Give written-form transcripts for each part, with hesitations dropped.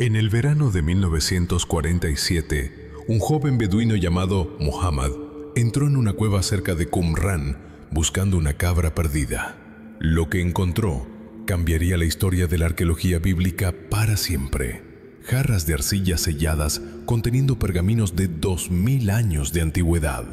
En el verano de 1947, un joven beduino llamado Muhammad entró en una cueva cerca de Qumran buscando una cabra perdida. Lo que encontró cambiaría la historia de la arqueología bíblica para siempre. Jarras de arcilla selladas conteniendo pergaminos de 2000 años de antigüedad.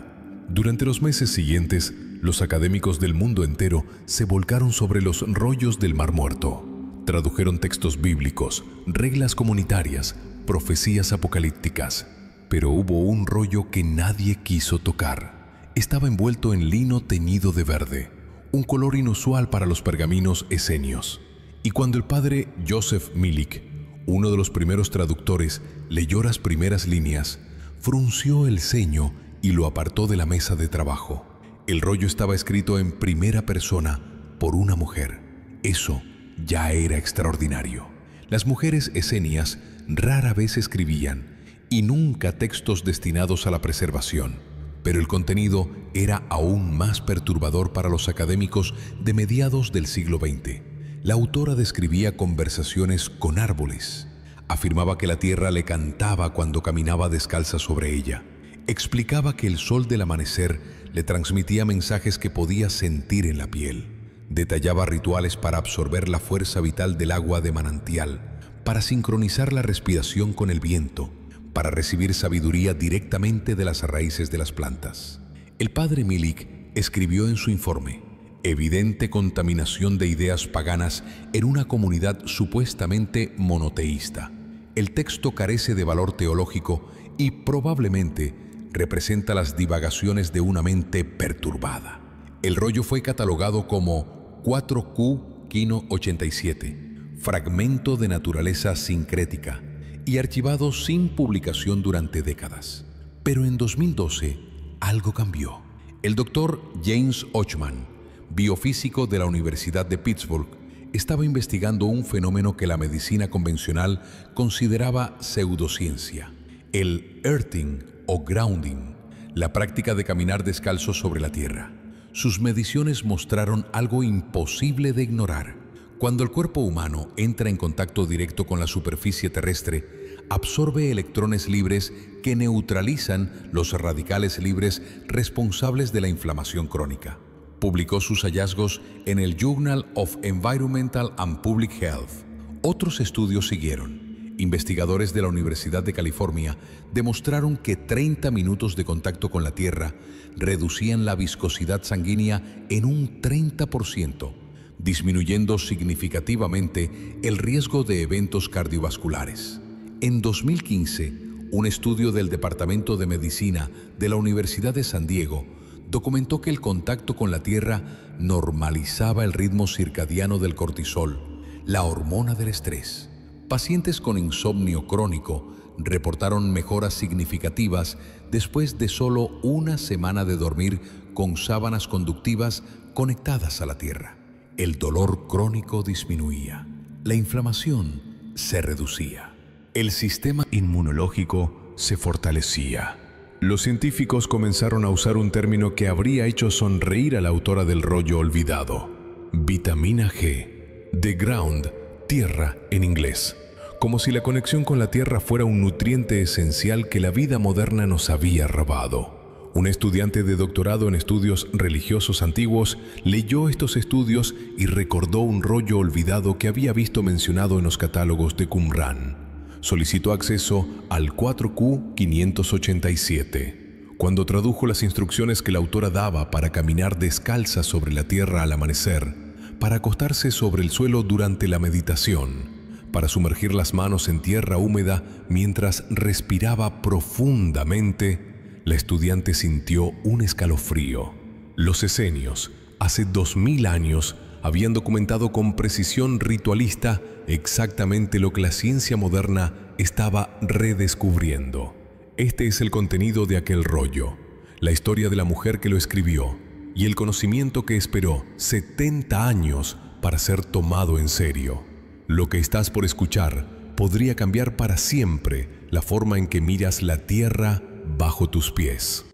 Durante los meses siguientes, los académicos del mundo entero se volcaron sobre los rollos del Mar Muerto. Tradujeron textos bíblicos, reglas comunitarias, profecías apocalípticas. Pero hubo un rollo que nadie quiso tocar. Estaba envuelto en lino teñido de verde, un color inusual para los pergaminos esenios. Y cuando el padre Joseph Milik, uno de los primeros traductores, leyó las primeras líneas, frunció el ceño y lo apartó de la mesa de trabajo. El rollo estaba escrito en primera persona por una mujer. Eso ya era extraordinario. Las mujeres esenias rara vez escribían y nunca textos destinados a la preservación, pero el contenido era aún más perturbador para los académicos de mediados del siglo XX. La autora describía conversaciones con árboles. Afirmaba que la tierra le cantaba cuando caminaba descalza sobre ella. Explicaba que el sol del amanecer le transmitía mensajes que podía sentir en la piel. Detallaba rituales para absorber la fuerza vital del agua de manantial, para sincronizar la respiración con el viento, para recibir sabiduría directamente de las raíces de las plantas. El padre Milik escribió en su informe: evidente contaminación de ideas paganas en una comunidad supuestamente monoteísta. El texto carece de valor teológico y probablemente representa las divagaciones de una mente perturbada. El rollo fue catalogado como 4Q Quino 87, fragmento de naturaleza sincrética, y archivado sin publicación durante décadas. Pero en 2012 algo cambió. El doctor James Ochman, biofísico de la Universidad de Pittsburgh, estaba investigando un fenómeno que la medicina convencional consideraba pseudociencia: el earthing o grounding, la práctica de caminar descalzo sobre la tierra. Sus mediciones mostraron algo imposible de ignorar. Cuando el cuerpo humano entra en contacto directo con la superficie terrestre, absorbe electrones libres que neutralizan los radicales libres responsables de la inflamación crónica. Publicó sus hallazgos en el Journal of Environmental and Public Health. Otros estudios siguieron. Investigadores de la Universidad de California demostraron que 30 minutos de contacto con la Tierra reducían la viscosidad sanguínea en un 30%, disminuyendo significativamente el riesgo de eventos cardiovasculares. En 2015, un estudio del Departamento de Medicina de la Universidad de San Diego documentó que el contacto con la Tierra normalizaba el ritmo circadiano del cortisol, la hormona del estrés. Pacientes con insomnio crónico reportaron mejoras significativas después de solo una semana de dormir con sábanas conductivas conectadas a la Tierra. El dolor crónico disminuía, la inflamación se reducía, el sistema inmunológico se fortalecía. Los científicos comenzaron a usar un término que habría hecho sonreír a la autora del rollo olvidado: vitamina G, the ground, tierra en inglés, como si la conexión con la tierra fuera un nutriente esencial que la vida moderna nos había robado. Un estudiante de doctorado en estudios religiosos antiguos leyó estos estudios y recordó un rollo olvidado que había visto mencionado en los catálogos de Qumran. Solicitó acceso al 4Q 587. Cuando tradujo las instrucciones que la autora daba para caminar descalza sobre la tierra al amanecer, para acostarse sobre el suelo durante la meditación, para sumergir las manos en tierra húmeda mientras respiraba profundamente, la estudiante sintió un escalofrío. Los esenios, hace 2000 años, habían documentado con precisión ritualista exactamente lo que la ciencia moderna estaba redescubriendo. Este es el contenido de aquel rollo, la historia de la mujer que lo escribió y el conocimiento que esperó 70 años para ser tomado en serio. Lo que estás por escuchar podría cambiar para siempre la forma en que miras la tierra bajo tus pies.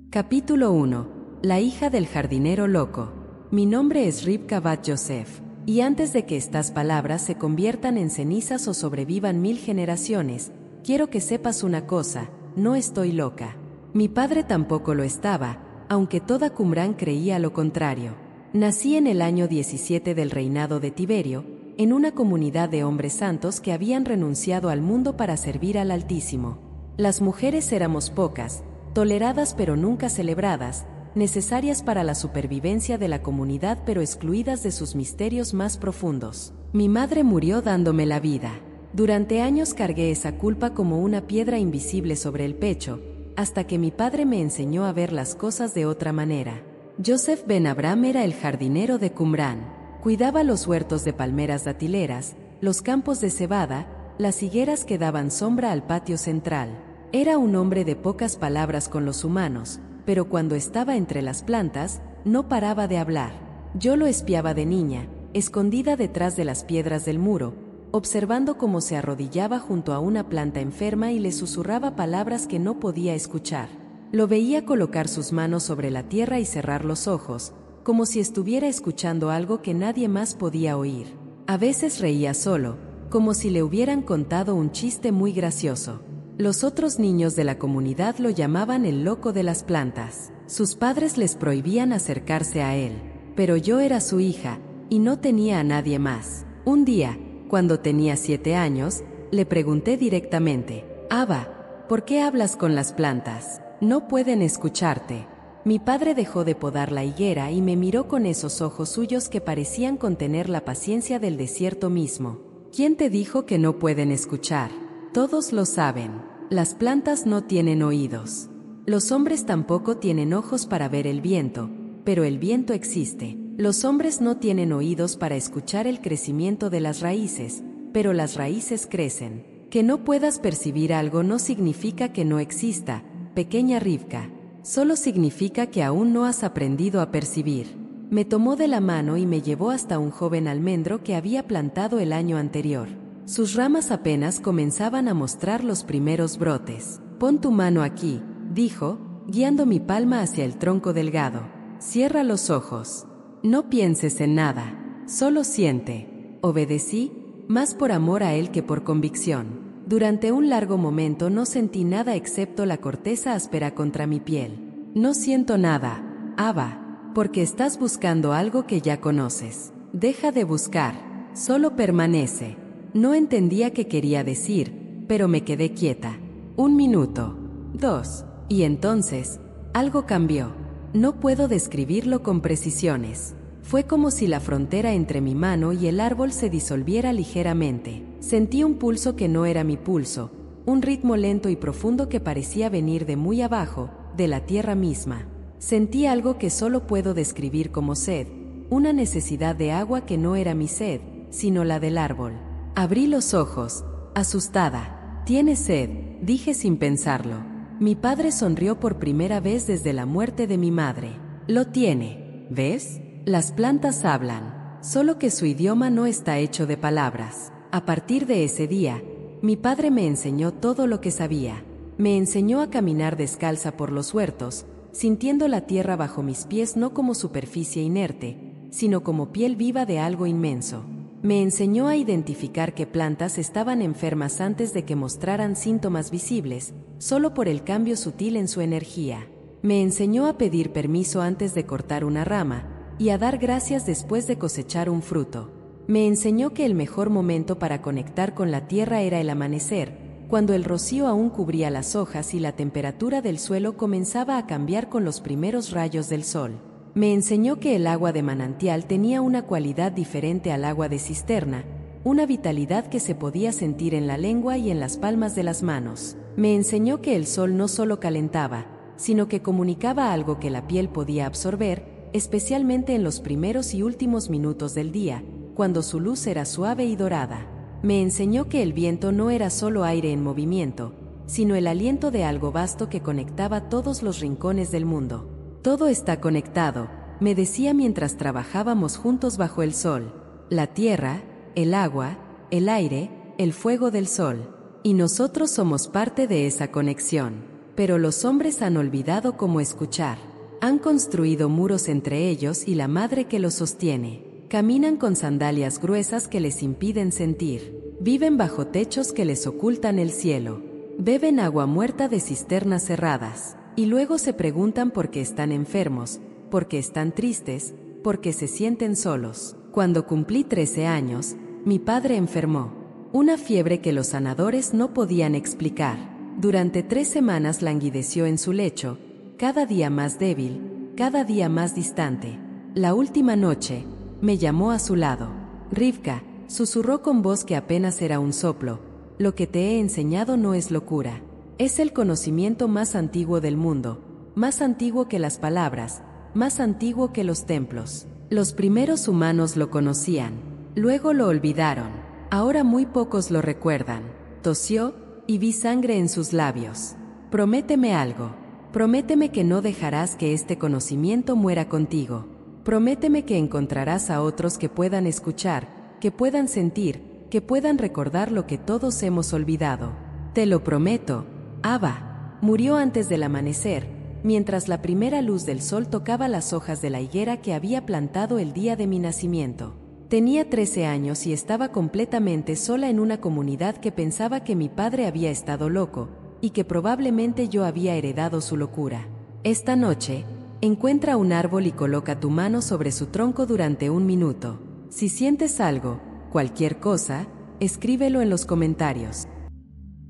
Capítulo 1. La hija del jardinero loco. Mi nombre es Rivka Bat Yosef, y antes de que estas palabras se conviertan en cenizas o sobrevivan 1000 generaciones, quiero que sepas una cosa, no estoy loca. Mi padre tampoco lo estaba, aunque toda Qumrán creía lo contrario. Nací en el año 17 del reinado de Tiberio, en una comunidad de hombres santos que habían renunciado al mundo para servir al Altísimo. Las mujeres éramos pocas, toleradas pero nunca celebradas, necesarias para la supervivencia de la comunidad pero excluidas de sus misterios más profundos. Mi madre murió dándome la vida. Durante años cargué esa culpa como una piedra invisible sobre el pecho, hasta que mi padre me enseñó a ver las cosas de otra manera. Yosef ben Abraham era el jardinero de Qumrán. Cuidaba los huertos de palmeras datileras, los campos de cebada, las higueras que daban sombra al patio central. Era un hombre de pocas palabras con los humanos, pero cuando estaba entre las plantas, no paraba de hablar. Yo lo espiaba de niña, escondida detrás de las piedras del muro, observando cómo se arrodillaba junto a una planta enferma y le susurraba palabras que no podía escuchar. Lo veía colocar sus manos sobre la tierra y cerrar los ojos, como si estuviera escuchando algo que nadie más podía oír. A veces reía solo, como si le hubieran contado un chiste muy gracioso. Los otros niños de la comunidad lo llamaban el loco de las plantas. Sus padres les prohibían acercarse a él, pero yo era su hija, y no tenía a nadie más. Un día, cuando tenía 7 años, le pregunté directamente: «Abba, ¿por qué hablas con las plantas? No pueden escucharte». Mi padre dejó de podar la higuera y me miró con esos ojos suyos que parecían contener la paciencia del desierto mismo. «¿Quién te dijo que no pueden escuchar? Todos lo saben. Las plantas no tienen oídos. Los hombres tampoco tienen ojos para ver el viento, pero el viento existe. Los hombres no tienen oídos para escuchar el crecimiento de las raíces, pero las raíces crecen. Que no puedas percibir algo no significa que no exista, pequeña Rivka. Solo significa que aún no has aprendido a percibir». Me tomó de la mano y me llevó hasta un joven almendro que había plantado el año anterior. Sus ramas apenas comenzaban a mostrar los primeros brotes. «Pon tu mano aquí», dijo, guiando mi palma hacia el tronco delgado. «Cierra los ojos. No pienses en nada, solo siente». Obedecí, más por amor a él que por convicción. Durante un largo momento no sentí nada excepto la corteza áspera contra mi piel. «No siento nada, Abba, porque estás buscando algo que ya conoces. Deja de buscar, solo permanece». No entendía qué quería decir, pero me quedé quieta. 1 minuto, 2, y entonces, algo cambió. No puedo describirlo con precisiones. Fue como si la frontera entre mi mano y el árbol se disolviera ligeramente. Sentí un pulso que no era mi pulso, un ritmo lento y profundo que parecía venir de muy abajo, de la tierra misma. Sentí algo que solo puedo describir como sed, una necesidad de agua que no era mi sed, sino la del árbol. Abrí los ojos, asustada. «¿Tienes sed?», dije sin pensarlo. Mi padre sonrió por primera vez desde la muerte de mi madre. «Lo tiene, ¿ves? Las plantas hablan, solo que su idioma no está hecho de palabras». A partir de ese día, mi padre me enseñó todo lo que sabía. Me enseñó a caminar descalza por los huertos, sintiendo la tierra bajo mis pies no como superficie inerte, sino como piel viva de algo inmenso. Me enseñó a identificar qué plantas estaban enfermas antes de que mostraran síntomas visibles, solo por el cambio sutil en su energía. Me enseñó a pedir permiso antes de cortar una rama, y a dar gracias después de cosechar un fruto. Me enseñó que el mejor momento para conectar con la tierra era el amanecer, cuando el rocío aún cubría las hojas y la temperatura del suelo comenzaba a cambiar con los primeros rayos del sol. Me enseñó que el agua de manantial tenía una cualidad diferente al agua de cisterna, una vitalidad que se podía sentir en la lengua y en las palmas de las manos. Me enseñó que el sol no solo calentaba, sino que comunicaba algo que la piel podía absorber, especialmente en los primeros y últimos minutos del día, cuando su luz era suave y dorada. Me enseñó que el viento no era solo aire en movimiento, sino el aliento de algo vasto que conectaba todos los rincones del mundo. «Todo está conectado», me decía mientras trabajábamos juntos bajo el sol. La tierra, el agua, el aire, el fuego del sol. Y nosotros somos parte de esa conexión. Pero los hombres han olvidado cómo escuchar. Han construido muros entre ellos y la madre que los sostiene. Caminan con sandalias gruesas que les impiden sentir. Viven bajo techos que les ocultan el cielo. Beben agua muerta de cisternas cerradas. Y luego se preguntan por qué están enfermos, por qué están tristes, por qué se sienten solos. Cuando cumplí 13 años, mi padre enfermó. Una fiebre que los sanadores no podían explicar. Durante 3 semanas languideció en su lecho, cada día más débil, cada día más distante. La última noche, me llamó a su lado. Rivka, susurró con voz que apenas era un soplo, lo que te he enseñado no es locura. Es el conocimiento más antiguo del mundo, más antiguo que las palabras, más antiguo que los templos. Los primeros humanos lo conocían, luego lo olvidaron. Ahora muy pocos lo recuerdan. Tosió, y vi sangre en sus labios. Prométeme algo. Prométeme que no dejarás que este conocimiento muera contigo. Prométeme que encontrarás a otros que puedan escuchar, que puedan sentir, que puedan recordar lo que todos hemos olvidado. Te lo prometo. Abba. Murió antes del amanecer, mientras la primera luz del sol tocaba las hojas de la higuera que había plantado el día de mi nacimiento. Tenía 13 años y estaba completamente sola en una comunidad que pensaba que mi padre había estado loco, y que probablemente yo había heredado su locura. Esta noche, encuentra un árbol y coloca tu mano sobre su tronco durante 1 minuto. Si sientes algo, cualquier cosa, escríbelo en los comentarios.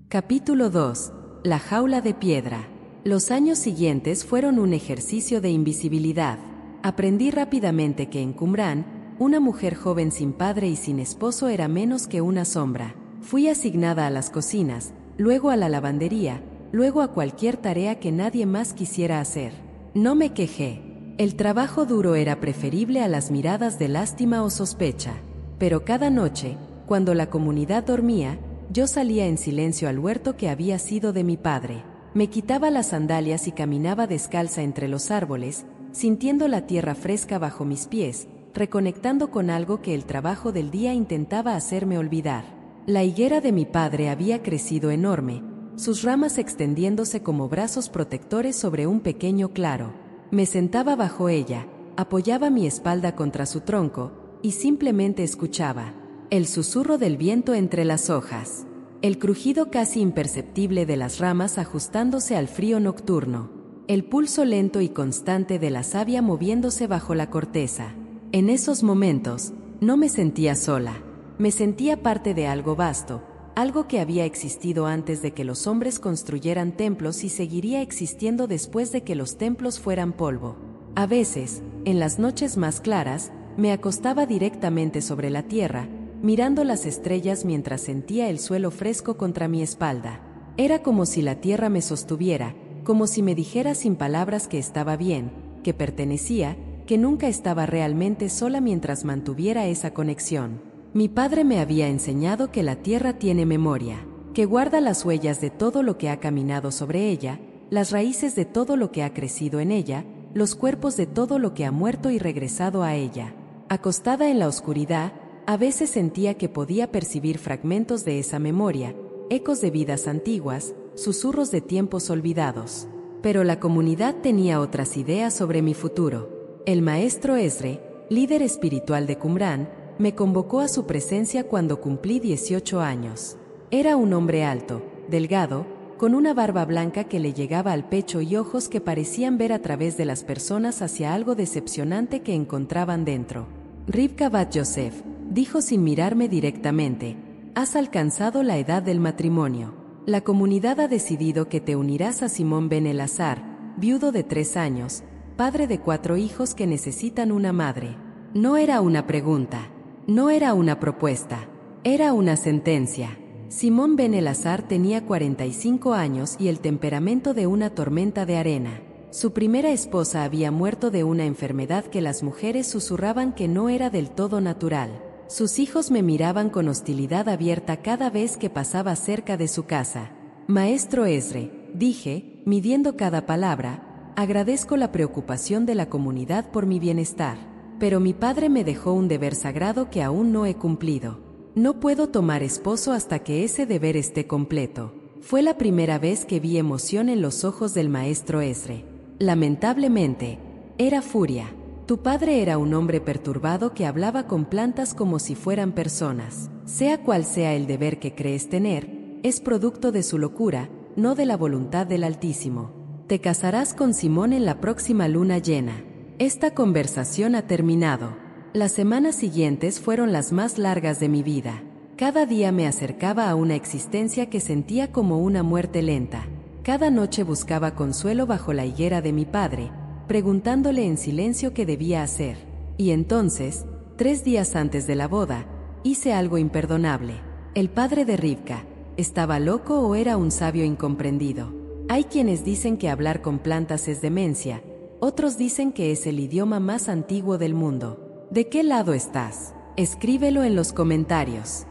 Capítulo 2. La jaula de piedra. Los años siguientes fueron un ejercicio de invisibilidad. Aprendí rápidamente que en Qumrán, una mujer joven sin padre y sin esposo era menos que una sombra. Fui asignada a las cocinas, luego a la lavandería, luego a cualquier tarea que nadie más quisiera hacer. No me quejé. El trabajo duro era preferible a las miradas de lástima o sospecha. Pero cada noche, cuando la comunidad dormía, yo salía en silencio al huerto que había sido de mi padre. Me quitaba las sandalias y caminaba descalza entre los árboles, sintiendo la tierra fresca bajo mis pies, reconectando con algo que el trabajo del día intentaba hacerme olvidar. La higuera de mi padre había crecido enorme, sus ramas extendiéndose como brazos protectores sobre un pequeño claro. Me sentaba bajo ella, apoyaba mi espalda contra su tronco, y simplemente escuchaba el susurro del viento entre las hojas, el crujido casi imperceptible de las ramas ajustándose al frío nocturno, el pulso lento y constante de la savia moviéndose bajo la corteza. En esos momentos, no me sentía sola, me sentía parte de algo vasto, algo que había existido antes de que los hombres construyeran templos y seguiría existiendo después de que los templos fueran polvo. A veces, en las noches más claras, me acostaba directamente sobre la tierra, mirando las estrellas mientras sentía el suelo fresco contra mi espalda. Era como si la tierra me sostuviera, como si me dijera sin palabras que estaba bien, que pertenecía, que nunca estaba realmente sola mientras mantuviera esa conexión. Mi padre me había enseñado que la tierra tiene memoria, que guarda las huellas de todo lo que ha caminado sobre ella, las raíces de todo lo que ha crecido en ella, los cuerpos de todo lo que ha muerto y regresado a ella. Acostada en la oscuridad, a veces sentía que podía percibir fragmentos de esa memoria, ecos de vidas antiguas, susurros de tiempos olvidados. Pero la comunidad tenía otras ideas sobre mi futuro. El maestro Esre, líder espiritual de Qumrán, me convocó a su presencia cuando cumplí 18 años. Era un hombre alto, delgado, con una barba blanca que le llegaba al pecho y ojos que parecían ver a través de las personas hacia algo decepcionante que encontraban dentro. Rivka Bat Yosef, dijo sin mirarme directamente, has alcanzado la edad del matrimonio. La comunidad ha decidido que te unirás a Simón Ben Elazar, viudo de 3 años, padre de 4 hijos que necesitan una madre. No era una pregunta, no era una propuesta, era una sentencia. Simón Ben Elazar tenía 45 años y el temperamento de una tormenta de arena. Su primera esposa había muerto de una enfermedad que las mujeres susurraban que no era del todo natural. Sus hijos me miraban con hostilidad abierta cada vez que pasaba cerca de su casa. Maestro Esre, dije, midiendo cada palabra, agradezco la preocupación de la comunidad por mi bienestar, pero mi padre me dejó un deber sagrado que aún no he cumplido. No puedo tomar esposo hasta que ese deber esté completo. Fue la primera vez que vi emoción en los ojos del maestro Esre. Lamentablemente, Era furia. Tu padre era un hombre perturbado que hablaba con plantas como si fueran personas. Sea cual sea el deber que crees tener, es producto de su locura, no de la voluntad del Altísimo. Te casarás con Simón en la próxima luna llena. Esta conversación ha terminado. Las semanas siguientes fueron las más largas de mi vida. Cada día me acercaba a una existencia que sentía como una muerte lenta. Cada noche buscaba consuelo bajo la higuera de mi padre, preguntándole en silencio qué debía hacer. Y entonces, 3 días antes de la boda, hice algo imperdonable. El padre de Rivka, ¿estaba loco o era un sabio incomprendido? Hay quienes dicen que hablar con plantas es demencia, otros dicen que es el idioma más antiguo del mundo. ¿De qué lado estás? Escríbelo en los comentarios.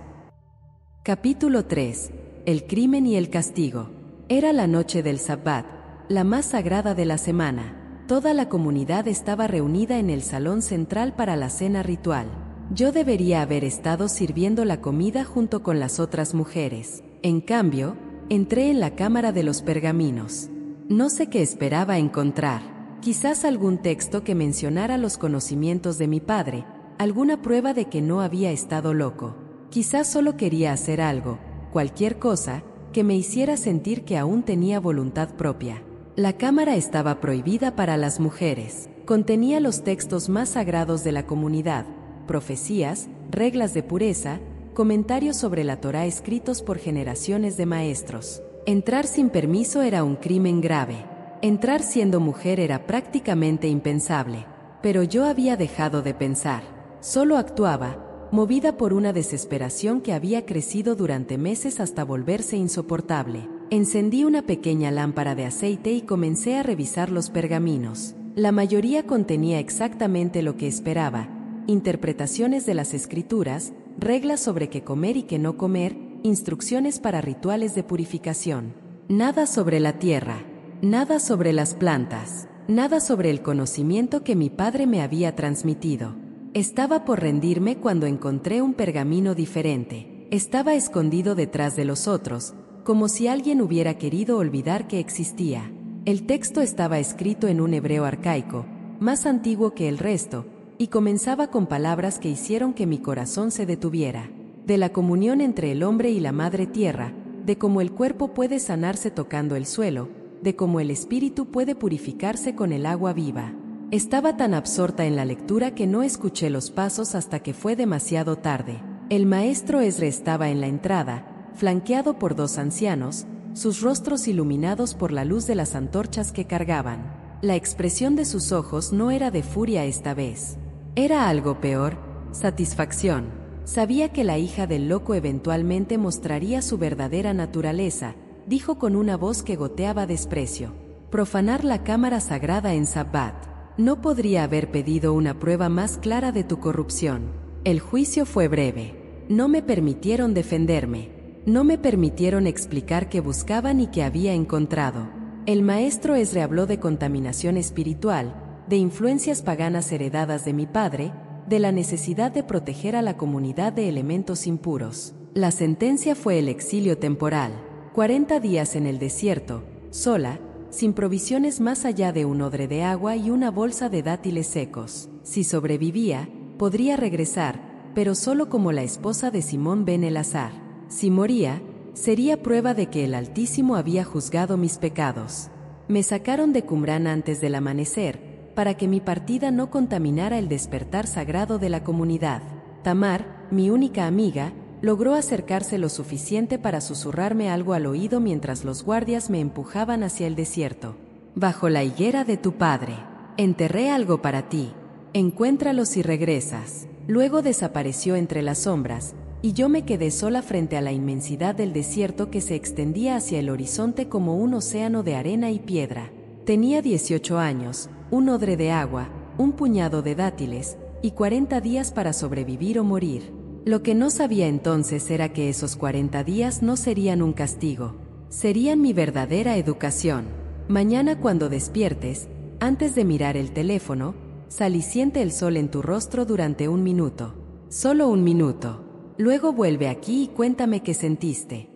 Capítulo 3. El crimen y el castigo. Era la noche del Sabbat, la más sagrada de la semana. Toda la comunidad estaba reunida en el salón central para la cena ritual. Yo debería haber estado sirviendo la comida junto con las otras mujeres. En cambio, entré en la cámara de los pergaminos. No sé qué esperaba encontrar. Quizás algún texto que mencionara los conocimientos de mi padre, alguna prueba de que no había estado loco. Quizás solo quería hacer algo, cualquier cosa, que me hiciera sentir que aún tenía voluntad propia. La cámara estaba prohibida para las mujeres. Contenía los textos más sagrados de la comunidad, profecías, reglas de pureza, comentarios sobre la Torá escritos por generaciones de maestros. Entrar sin permiso era un crimen grave. Entrar siendo mujer era prácticamente impensable. Pero yo había dejado de pensar. Solo actuaba, movida por una desesperación que había crecido durante meses hasta volverse insoportable. Encendí una pequeña lámpara de aceite y comencé a revisar los pergaminos. La mayoría contenía exactamente lo que esperaba: interpretaciones de las escrituras, reglas sobre qué comer y qué no comer, instrucciones para rituales de purificación. Nada sobre la tierra, nada sobre las plantas, nada sobre el conocimiento que mi padre me había transmitido. Estaba por rendirme cuando encontré un pergamino diferente. Estaba escondido detrás de los otros, como si alguien hubiera querido olvidar que existía. El texto estaba escrito en un hebreo arcaico, más antiguo que el resto, y comenzaba con palabras que hicieron que mi corazón se detuviera. De la comunión entre el hombre y la madre tierra, de cómo el cuerpo puede sanarse tocando el suelo, de cómo el espíritu puede purificarse con el agua viva. Estaba tan absorta en la lectura que no escuché los pasos hasta que fue demasiado tarde. El maestro Esdra estaba en la entrada, flanqueado por 2 ancianos, sus rostros iluminados por la luz de las antorchas que cargaban. La expresión de sus ojos no era de furia esta vez. Era algo peor: satisfacción. Sabía que la hija del loco eventualmente mostraría su verdadera naturaleza, dijo con una voz que goteaba desprecio. Profanar la cámara sagrada en Sabbat. No podría haber pedido una prueba más clara de tu corrupción. El juicio fue breve. No me permitieron defenderme. No me permitieron explicar qué buscaban y qué había encontrado. El maestro Esdra habló de contaminación espiritual, de influencias paganas heredadas de mi padre, de la necesidad de proteger a la comunidad de elementos impuros. La sentencia fue el exilio temporal. 40 días en el desierto, sola, sin provisiones más allá de un odre de agua y una bolsa de dátiles secos. Si sobrevivía, podría regresar, pero solo como la esposa de Simón ben Elazar. Si moría, sería prueba de que el Altísimo había juzgado mis pecados. Me sacaron de Qumrán antes del amanecer, para que mi partida no contaminara el despertar sagrado de la comunidad. Tamar, mi única amiga, logró acercarse lo suficiente para susurrarme algo al oído mientras los guardias me empujaban hacia el desierto. Bajo la higuera de tu padre. Enterré algo para ti. Encuéntralo si regresas. Luego desapareció entre las sombras, y yo me quedé sola frente a la inmensidad del desierto que se extendía hacia el horizonte como un océano de arena y piedra. Tenía 18 años, un odre de agua, un puñado de dátiles, y 40 días para sobrevivir o morir. Lo que no sabía entonces era que esos 40 días no serían un castigo, serían mi verdadera educación. Mañana cuando despiertes, antes de mirar el teléfono, sal y siente el sol en tu rostro durante 1 minuto. Solo 1 minuto. Luego vuelve aquí y cuéntame qué sentiste.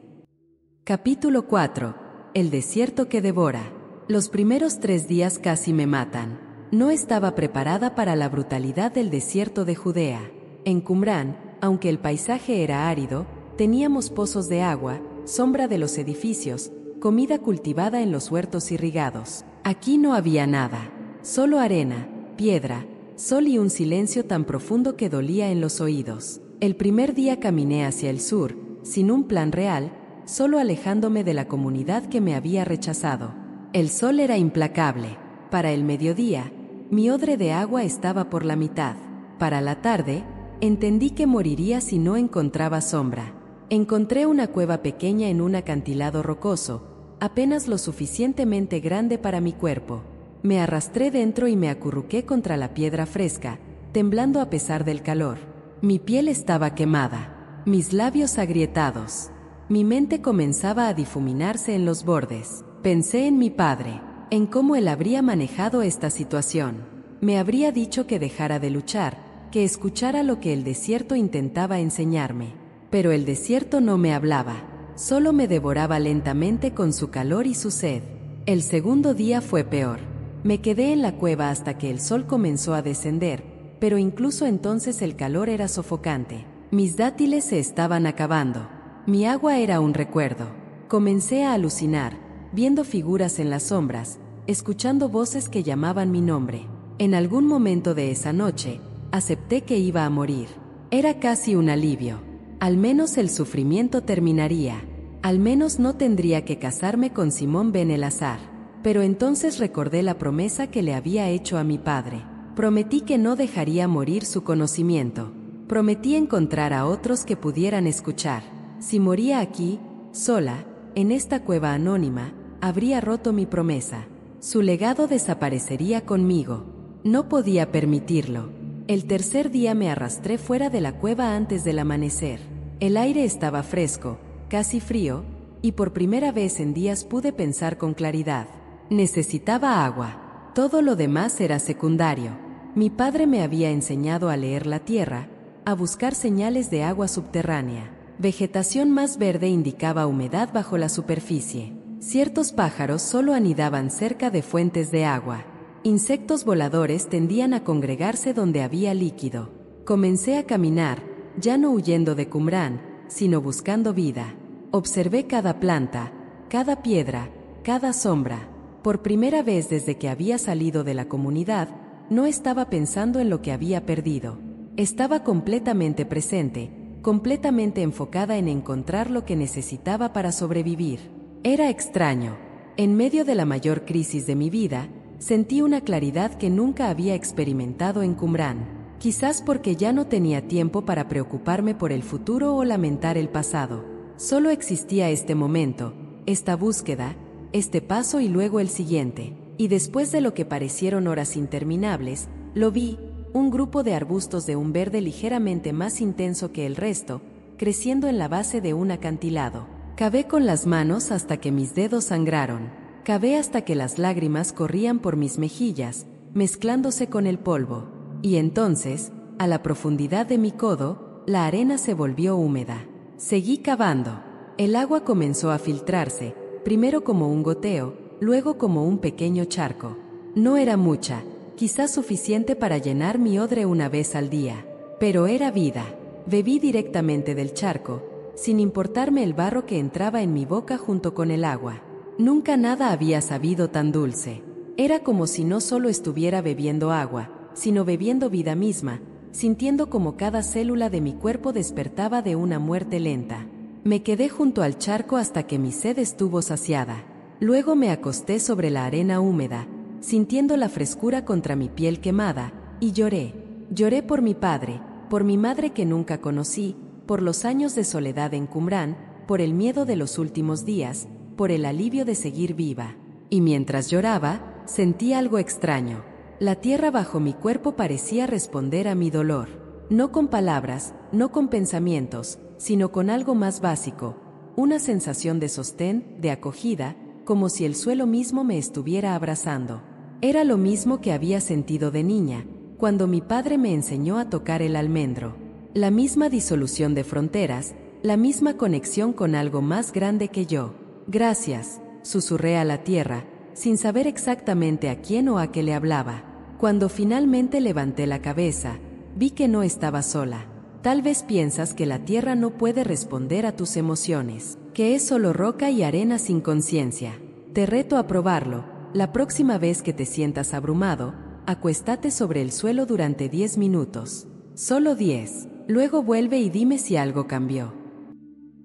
Capítulo 4. El desierto que devora. Los primeros 3 días casi me matan. No estaba preparada para la brutalidad del desierto de Judea. En Qumrán, aunque el paisaje era árido, teníamos pozos de agua, sombra de los edificios, comida cultivada en los huertos irrigados. Aquí no había nada, solo arena, piedra, sol y un silencio tan profundo que dolía en los oídos. El primer día caminé hacia el sur, sin un plan real, solo alejándome de la comunidad que me había rechazado. El sol era implacable. Para el mediodía, mi odre de agua estaba por la mitad. Para la tarde, entendí que moriría si no encontraba sombra. Encontré una cueva pequeña en un acantilado rocoso, apenas lo suficientemente grande para mi cuerpo. Me arrastré dentro y me acurruqué contra la piedra fresca, temblando a pesar del calor. Mi piel estaba quemada, mis labios agrietados. Mi mente comenzaba a difuminarse en los bordes. Pensé en mi padre, en cómo él habría manejado esta situación. Me habría dicho que dejara de luchar, que escuchara lo que el desierto intentaba enseñarme. Pero el desierto no me hablaba, solo me devoraba lentamente con su calor y su sed. El segundo día fue peor. Me quedé en la cueva hasta que el sol comenzó a descender, pero incluso entonces el calor era sofocante. Mis dátiles se estaban acabando. Mi agua era un recuerdo. Comencé a alucinar, viendo figuras en las sombras, escuchando voces que llamaban mi nombre. En algún momento de esa noche, acepté que iba a morir. Era casi un alivio. Al menos el sufrimiento terminaría. Al menos no tendría que casarme con Simón ben Elazar. Pero entonces recordé la promesa que le había hecho a mi padre. Prometí que no dejaría morir su conocimiento. Prometí encontrar a otros que pudieran escuchar. Si moría aquí, sola, en esta cueva anónima, habría roto mi promesa. Su legado desaparecería conmigo. No podía permitirlo. El tercer día me arrastré fuera de la cueva antes del amanecer. El aire estaba fresco, casi frío, y por primera vez en días pude pensar con claridad. Necesitaba agua. Todo lo demás era secundario. Mi padre me había enseñado a leer la tierra, a buscar señales de agua subterránea. Vegetación más verde indicaba humedad bajo la superficie. Ciertos pájaros solo anidaban cerca de fuentes de agua. Insectos voladores tendían a congregarse donde había líquido. Comencé a caminar, ya no huyendo de Qumrán, sino buscando vida. Observé cada planta, cada piedra, cada sombra. Por primera vez desde que había salido de la comunidad, no estaba pensando en lo que había perdido. Estaba completamente presente, completamente enfocada en encontrar lo que necesitaba para sobrevivir. Era extraño. En medio de la mayor crisis de mi vida, sentí una claridad que nunca había experimentado en Qumrán. Quizás porque ya no tenía tiempo para preocuparme por el futuro o lamentar el pasado. Solo existía este momento, esta búsqueda, este paso y luego el siguiente. Y después de lo que parecieron horas interminables, lo vi, un grupo de arbustos de un verde ligeramente más intenso que el resto, creciendo en la base de un acantilado. Cavé con las manos hasta que mis dedos sangraron. Cavé hasta que las lágrimas corrían por mis mejillas, mezclándose con el polvo. Y entonces, a la profundidad de mi codo, la arena se volvió húmeda. Seguí cavando. El agua comenzó a filtrarse, primero como un goteo, luego como un pequeño charco. No era mucha, quizás suficiente para llenar mi odre una vez al día. Pero era vida. Bebí directamente del charco, sin importarme el barro que entraba en mi boca junto con el agua. Nunca nada había sabido tan dulce. Era como si no solo estuviera bebiendo agua, sino bebiendo vida misma, sintiendo como cada célula de mi cuerpo despertaba de una muerte lenta. Me quedé junto al charco hasta que mi sed estuvo saciada. Luego me acosté sobre la arena húmeda, sintiendo la frescura contra mi piel quemada, y lloré. Lloré por mi padre, por mi madre que nunca conocí, por los años de soledad en Qumrán, por el miedo de los últimos días, por el alivio de seguir viva. Y mientras lloraba, sentí algo extraño. La tierra bajo mi cuerpo parecía responder a mi dolor. No con palabras, no con pensamientos, sino con algo más básico, una sensación de sostén, de acogida, como si el suelo mismo me estuviera abrazando. Era lo mismo que había sentido de niña, cuando mi padre me enseñó a tocar el almendro. La misma disolución de fronteras, la misma conexión con algo más grande que yo. Gracias, susurré a la tierra, sin saber exactamente a quién o a qué le hablaba. Cuando finalmente levanté la cabeza, vi que no estaba sola. Tal vez piensas que la tierra no puede responder a tus emociones, que es solo roca y arena sin conciencia. Te reto a probarlo. La próxima vez que te sientas abrumado, acuéstate sobre el suelo durante 10 minutos. Solo 10. Luego vuelve y dime si algo cambió.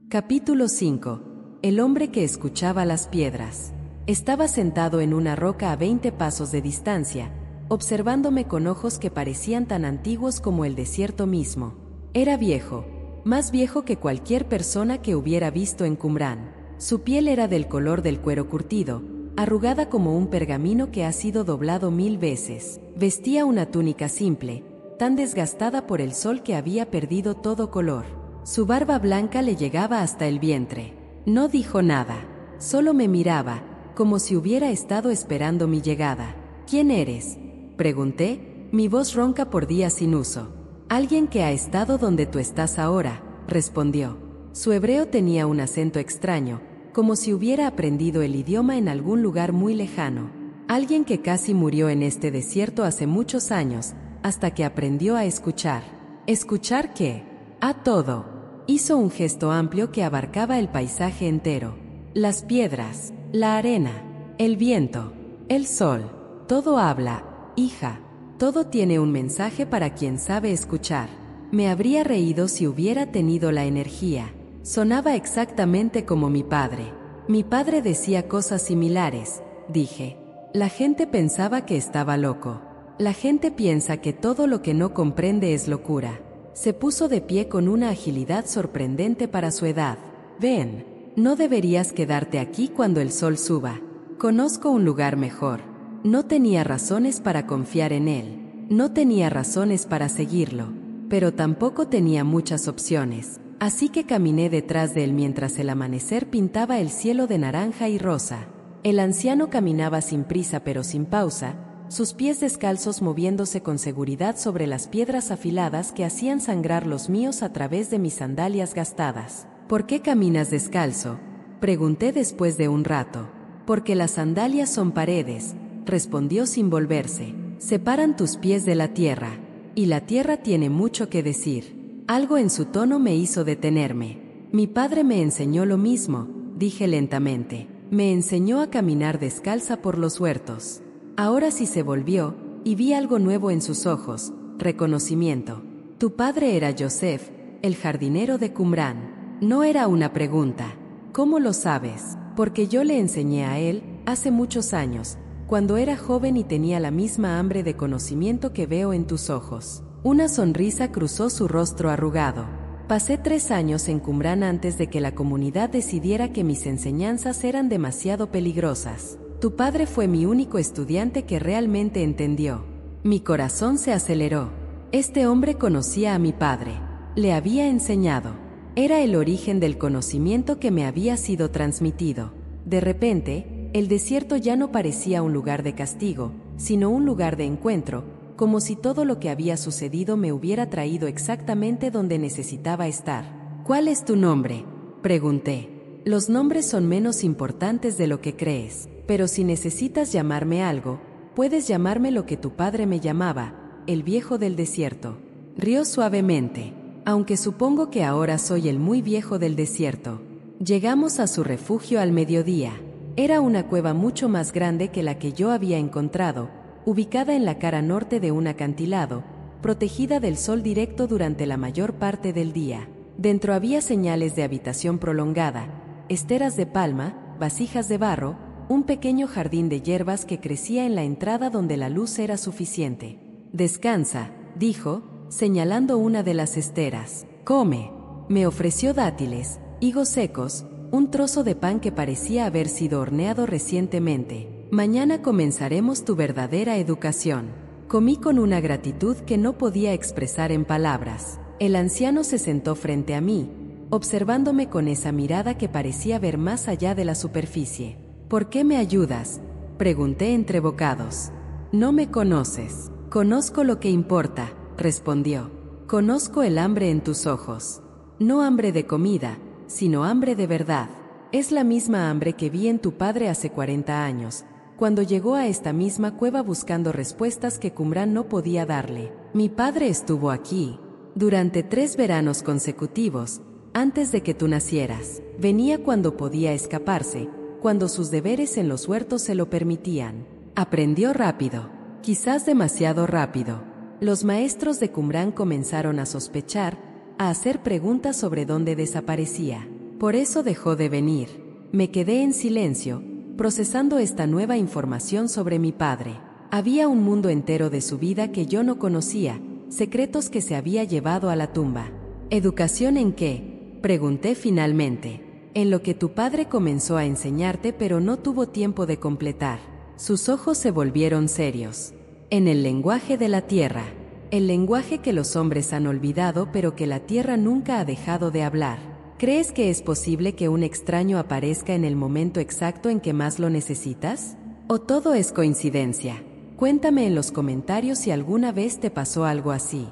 Capítulo 5. El hombre que escuchaba las piedras. Estaba sentado en una roca a 20 pasos de distancia, observándome con ojos que parecían tan antiguos como el desierto mismo. Era viejo, más viejo que cualquier persona que hubiera visto en Qumrán. Su piel era del color del cuero curtido, arrugada como un pergamino que ha sido doblado 1000 veces. Vestía una túnica simple, tan desgastada por el sol que había perdido todo color. Su barba blanca le llegaba hasta el vientre. No dijo nada, solo me miraba, como si hubiera estado esperando mi llegada. ¿Quién eres?, pregunté, mi voz ronca por días sin uso. Alguien que ha estado donde tú estás ahora, respondió. Su hebreo tenía un acento extraño, como si hubiera aprendido el idioma en algún lugar muy lejano. Alguien que casi murió en este desierto hace muchos años, hasta que aprendió a escuchar. ¿Escuchar qué? A todo. Hizo un gesto amplio que abarcaba el paisaje entero. Las piedras, la arena, el viento, el sol. Todo habla, hija. Todo tiene un mensaje para quien sabe escuchar. Me habría reído si hubiera tenido la energía. Sonaba exactamente como mi padre. Mi padre decía cosas similares, dije. La gente pensaba que estaba loco. La gente piensa que todo lo que no comprende es locura. Se puso de pie con una agilidad sorprendente para su edad. Ven, no deberías quedarte aquí cuando el sol suba. Conozco un lugar mejor. No tenía razones para confiar en él. No tenía razones para seguirlo. Pero tampoco tenía muchas opciones. Así que caminé detrás de él mientras el amanecer pintaba el cielo de naranja y rosa. El anciano caminaba sin prisa pero sin pausa, sus pies descalzos moviéndose con seguridad sobre las piedras afiladas que hacían sangrar los míos a través de mis sandalias gastadas. ¿Por qué caminas descalzo?, pregunté después de un rato. Porque las sandalias son paredes, respondió sin volverse. Separan tus pies de la tierra, y la tierra tiene mucho que decir. Algo en su tono me hizo detenerme. Mi padre me enseñó lo mismo, dije lentamente. Me enseñó a caminar descalza por los huertos. Ahora sí se volvió, y vi algo nuevo en sus ojos, reconocimiento. Tu padre era Joseph, el jardinero de Qumrán. No era una pregunta. ¿Cómo lo sabes? Porque yo le enseñé a él, hace muchos años, cuando era joven y tenía la misma hambre de conocimiento que veo en tus ojos. Una sonrisa cruzó su rostro arrugado. Pasé 3 años en Qumrán antes de que la comunidad decidiera que mis enseñanzas eran demasiado peligrosas. Tu padre fue mi único estudiante que realmente entendió. Mi corazón se aceleró. Este hombre conocía a mi padre. Le había enseñado. Era el origen del conocimiento que me había sido transmitido. De repente, el desierto ya no parecía un lugar de castigo, sino un lugar de encuentro, como si todo lo que había sucedido me hubiera traído exactamente donde necesitaba estar. ¿Cuál es tu nombre?, pregunté. Los nombres son menos importantes de lo que crees, pero si necesitas llamarme algo, puedes llamarme lo que tu padre me llamaba, el viejo del desierto. Rió suavemente. Aunque supongo que ahora soy el muy viejo del desierto. Llegamos a su refugio al mediodía. Era una cueva mucho más grande que la que yo había encontrado, ubicada en la cara norte de un acantilado, protegida del sol directo durante la mayor parte del día. Dentro había señales de habitación prolongada, esteras de palma, vasijas de barro, un pequeño jardín de hierbas que crecía en la entrada donde la luz era suficiente. Descansa, dijo, señalando una de las esteras. Come. Me ofreció dátiles, higos secos, un trozo de pan que parecía haber sido horneado recientemente. Mañana comenzaremos tu verdadera educación. Comí con una gratitud que no podía expresar en palabras. El anciano se sentó frente a mí, observándome con esa mirada que parecía ver más allá de la superficie. ¿Por qué me ayudas?, pregunté entre bocados. No me conoces. Conozco lo que importa, respondió. Conozco el hambre en tus ojos. No hambre de comida, sino hambre de verdad. Es la misma hambre que vi en tu padre hace 40 años, cuando llegó a esta misma cueva buscando respuestas que Qumran no podía darle. Mi padre estuvo aquí durante 3 veranos consecutivos, antes de que tú nacieras. Venía cuando podía escaparse, cuando sus deberes en los huertos se lo permitían. Aprendió rápido, quizás demasiado rápido. Los maestros de Qumran comenzaron a sospechar, a hacer preguntas sobre dónde desaparecía. Por eso dejó de venir. Me quedé en silencio, procesando esta nueva información sobre mi padre. Había un mundo entero de su vida que yo no conocía, secretos que se había llevado a la tumba. ¿Educación en qué?, pregunté finalmente. En lo que tu padre comenzó a enseñarte pero no tuvo tiempo de completar. Sus ojos se volvieron serios. En el lenguaje de la tierra. El lenguaje que los hombres han olvidado pero que la tierra nunca ha dejado de hablar. ¿Crees que es posible que un extraño aparezca en el momento exacto en que más lo necesitas? ¿O todo es coincidencia? Cuéntame en los comentarios si alguna vez te pasó algo así.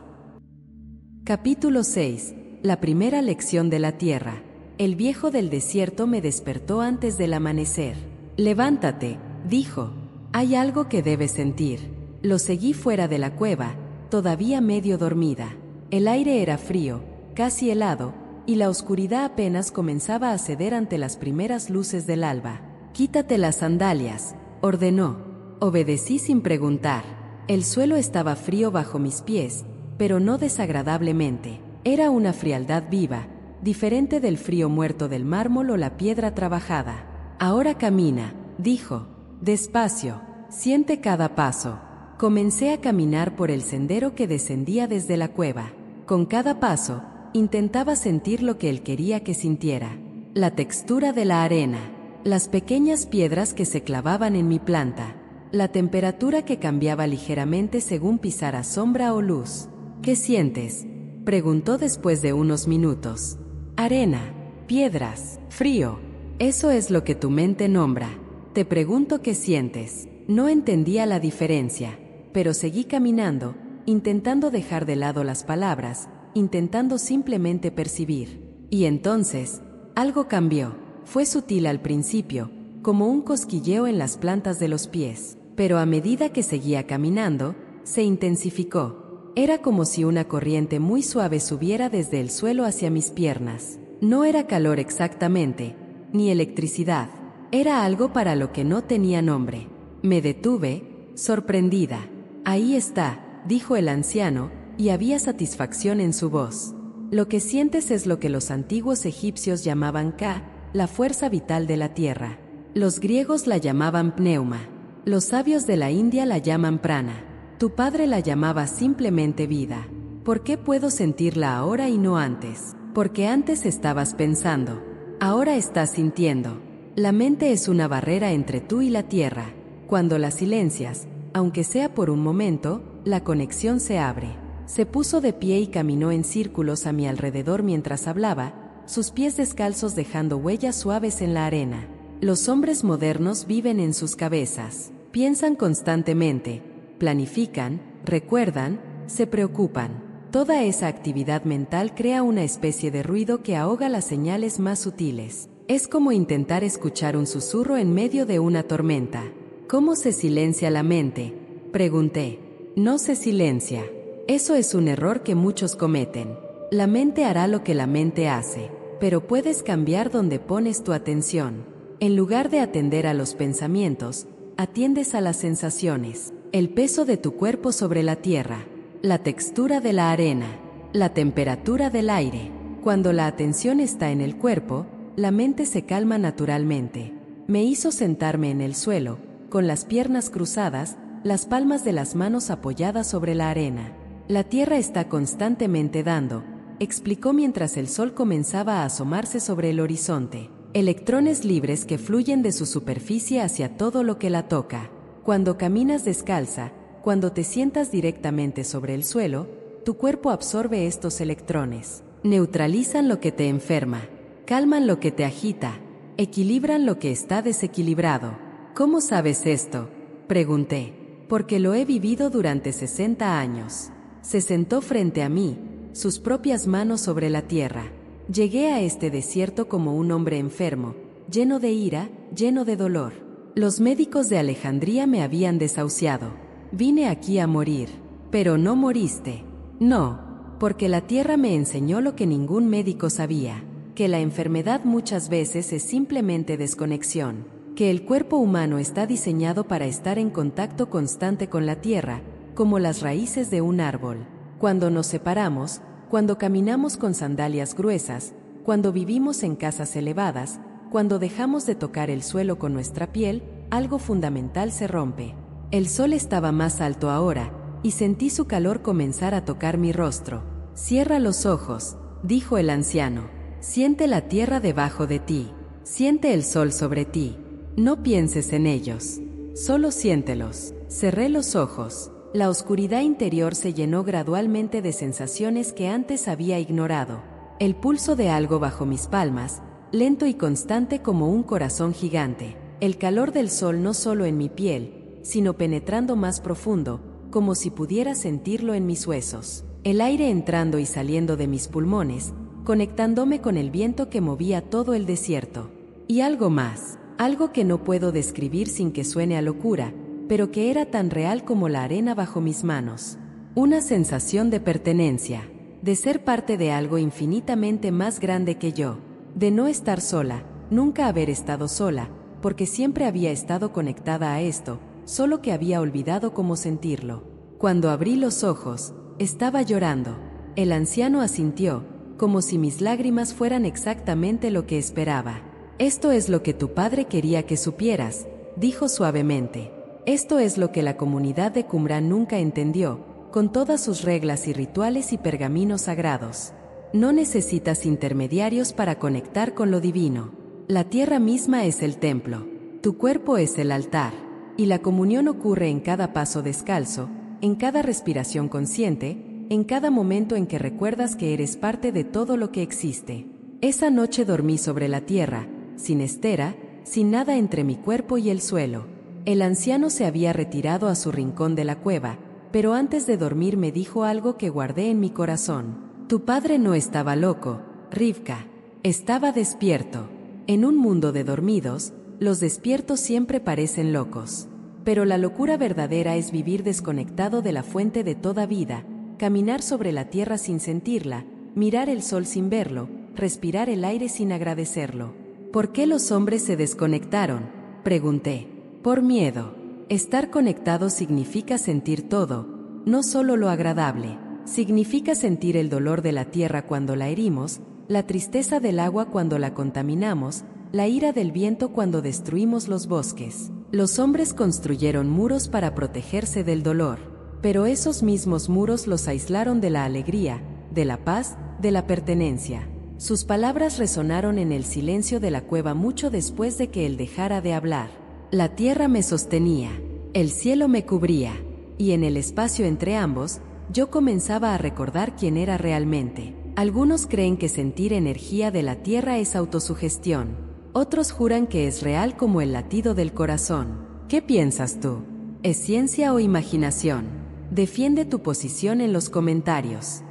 Capítulo 6. La primera lección de la tierra. El viejo del desierto me despertó antes del amanecer. Levántate, dijo. Hay algo que debes sentir. Lo seguí fuera de la cueva, todavía medio dormida. El aire era frío, casi helado, y la oscuridad apenas comenzaba a ceder ante las primeras luces del alba. Quítate las sandalias, ordenó. Obedecí sin preguntar. El suelo estaba frío bajo mis pies, pero no desagradablemente. Era una frialdad viva, diferente del frío muerto del mármol o la piedra trabajada. Ahora camina, dijo. Despacio, siente cada paso. Comencé a caminar por el sendero que descendía desde la cueva. Con cada paso, intentaba sentir lo que él quería que sintiera. La textura de la arena, las pequeñas piedras que se clavaban en mi planta, la temperatura que cambiaba ligeramente según pisara sombra o luz. ¿Qué sientes?, preguntó después de unos minutos. Arena, piedras, frío. Eso es lo que tu mente nombra. Te pregunto qué sientes. No entendía la diferencia, pero seguí caminando, intentando dejar de lado las palabras, intentando simplemente percibir. Y entonces, algo cambió. Fue sutil al principio, como un cosquilleo en las plantas de los pies, pero a medida que seguía caminando, se intensificó. Era como si una corriente muy suave subiera desde el suelo hacia mis piernas. No era calor exactamente, ni electricidad. Era algo para lo que no tenía nombre. Me detuve, sorprendida. Ahí está, dijo el anciano, y había satisfacción en su voz. Lo que sientes es lo que los antiguos egipcios llamaban Ka, la fuerza vital de la tierra. Los griegos la llamaban pneuma. Los sabios de la India la llaman prana. Tu padre la llamaba simplemente vida. ¿Por qué puedo sentirla ahora y no antes? Porque antes estabas pensando. Ahora estás sintiendo. La mente es una barrera entre tú y la tierra. Cuando la silencias, aunque sea por un momento, la conexión se abre. Se puso de pie y caminó en círculos a mi alrededor mientras hablaba, sus pies descalzos dejando huellas suaves en la arena. Los hombres modernos viven en sus cabezas. Piensan constantemente. Planifican, recuerdan, se preocupan. Toda esa actividad mental crea una especie de ruido que ahoga las señales más sutiles. Es como intentar escuchar un susurro en medio de una tormenta. ¿Cómo se silencia la mente?, pregunté. No se silencia. Eso es un error que muchos cometen. La mente hará lo que la mente hace, pero puedes cambiar donde pones tu atención. En lugar de atender a los pensamientos, atiendes a las sensaciones. El peso de tu cuerpo sobre la tierra, la textura de la arena, la temperatura del aire. Cuando la atención está en el cuerpo, la mente se calma naturalmente. Me hizo sentarme en el suelo, con las piernas cruzadas, las palmas de las manos apoyadas sobre la arena. La tierra está constantemente dando, explicó mientras el sol comenzaba a asomarse sobre el horizonte. Electrones libres que fluyen de su superficie hacia todo lo que la toca. Cuando caminas descalza, cuando te sientas directamente sobre el suelo, tu cuerpo absorbe estos electrones. Neutralizan lo que te enferma, calman lo que te agita, equilibran lo que está desequilibrado. ¿Cómo sabes esto?, pregunté. Porque lo he vivido durante 60 años. Se sentó frente a mí, sus propias manos sobre la tierra. Llegué a este desierto como un hombre enfermo, lleno de ira, lleno de dolor. Los médicos de Alejandría me habían desahuciado. Vine aquí a morir. Pero no moriste. No, porque la tierra me enseñó lo que ningún médico sabía, que la enfermedad muchas veces es simplemente desconexión, que el cuerpo humano está diseñado para estar en contacto constante con la tierra, como las raíces de un árbol. Cuando nos separamos, cuando caminamos con sandalias gruesas, cuando vivimos en casas elevadas, cuando dejamos de tocar el suelo con nuestra piel, algo fundamental se rompe. El sol estaba más alto ahora, y sentí su calor comenzar a tocar mi rostro. Cierra los ojos, dijo el anciano. Siente la tierra debajo de ti. Siente el sol sobre ti. No pienses en ellos. Solo siéntelos. Cerré los ojos. La oscuridad interior se llenó gradualmente de sensaciones que antes había ignorado. El pulso de algo bajo mis palmas, lento y constante como un corazón gigante. El calor del sol no solo en mi piel, sino penetrando más profundo, como si pudiera sentirlo en mis huesos. El aire entrando y saliendo de mis pulmones, conectándome con el viento que movía todo el desierto. Y algo más, algo que no puedo describir sin que suene a locura, pero que era tan real como la arena bajo mis manos. Una sensación de pertenencia, de ser parte de algo infinitamente más grande que yo, de no estar sola, nunca haber estado sola, porque siempre había estado conectada a esto, solo que había olvidado cómo sentirlo. Cuando abrí los ojos, estaba llorando. El anciano asintió, como si mis lágrimas fueran exactamente lo que esperaba. Esto es lo que tu padre quería que supieras, dijo suavemente. Esto es lo que la comunidad de Qumran nunca entendió, con todas sus reglas y rituales y pergaminos sagrados. No necesitas intermediarios para conectar con lo divino. La tierra misma es el templo. Tu cuerpo es el altar. Y la comunión ocurre en cada paso descalzo, en cada respiración consciente, en cada momento en que recuerdas que eres parte de todo lo que existe. Esa noche dormí sobre la tierra, sin estera, sin nada entre mi cuerpo y el suelo. El anciano se había retirado a su rincón de la cueva, pero antes de dormir me dijo algo que guardé en mi corazón. Tu padre no estaba loco, Rivka. Estaba despierto. En un mundo de dormidos, los despiertos siempre parecen locos. Pero la locura verdadera es vivir desconectado de la fuente de toda vida, caminar sobre la tierra sin sentirla, mirar el sol sin verlo, respirar el aire sin agradecerlo. ¿Por qué los hombres se desconectaron?, pregunté. Por miedo. Estar conectado significa sentir todo, no solo lo agradable. Significa sentir el dolor de la tierra cuando la herimos, la tristeza del agua cuando la contaminamos, la ira del viento cuando destruimos los bosques. Los hombres construyeron muros para protegerse del dolor, pero esos mismos muros los aislaron de la alegría, de la paz, de la pertenencia. Sus palabras resonaron en el silencio de la cueva mucho después de que él dejara de hablar. La tierra me sostenía, el cielo me cubría, y en el espacio entre ambos, yo comenzaba a recordar quién era realmente. Algunos creen que sentir energía de la tierra es autosugestión. Otros juran que es real como el latido del corazón. ¿Qué piensas tú? ¿Es ciencia o imaginación? Defiende tu posición en los comentarios.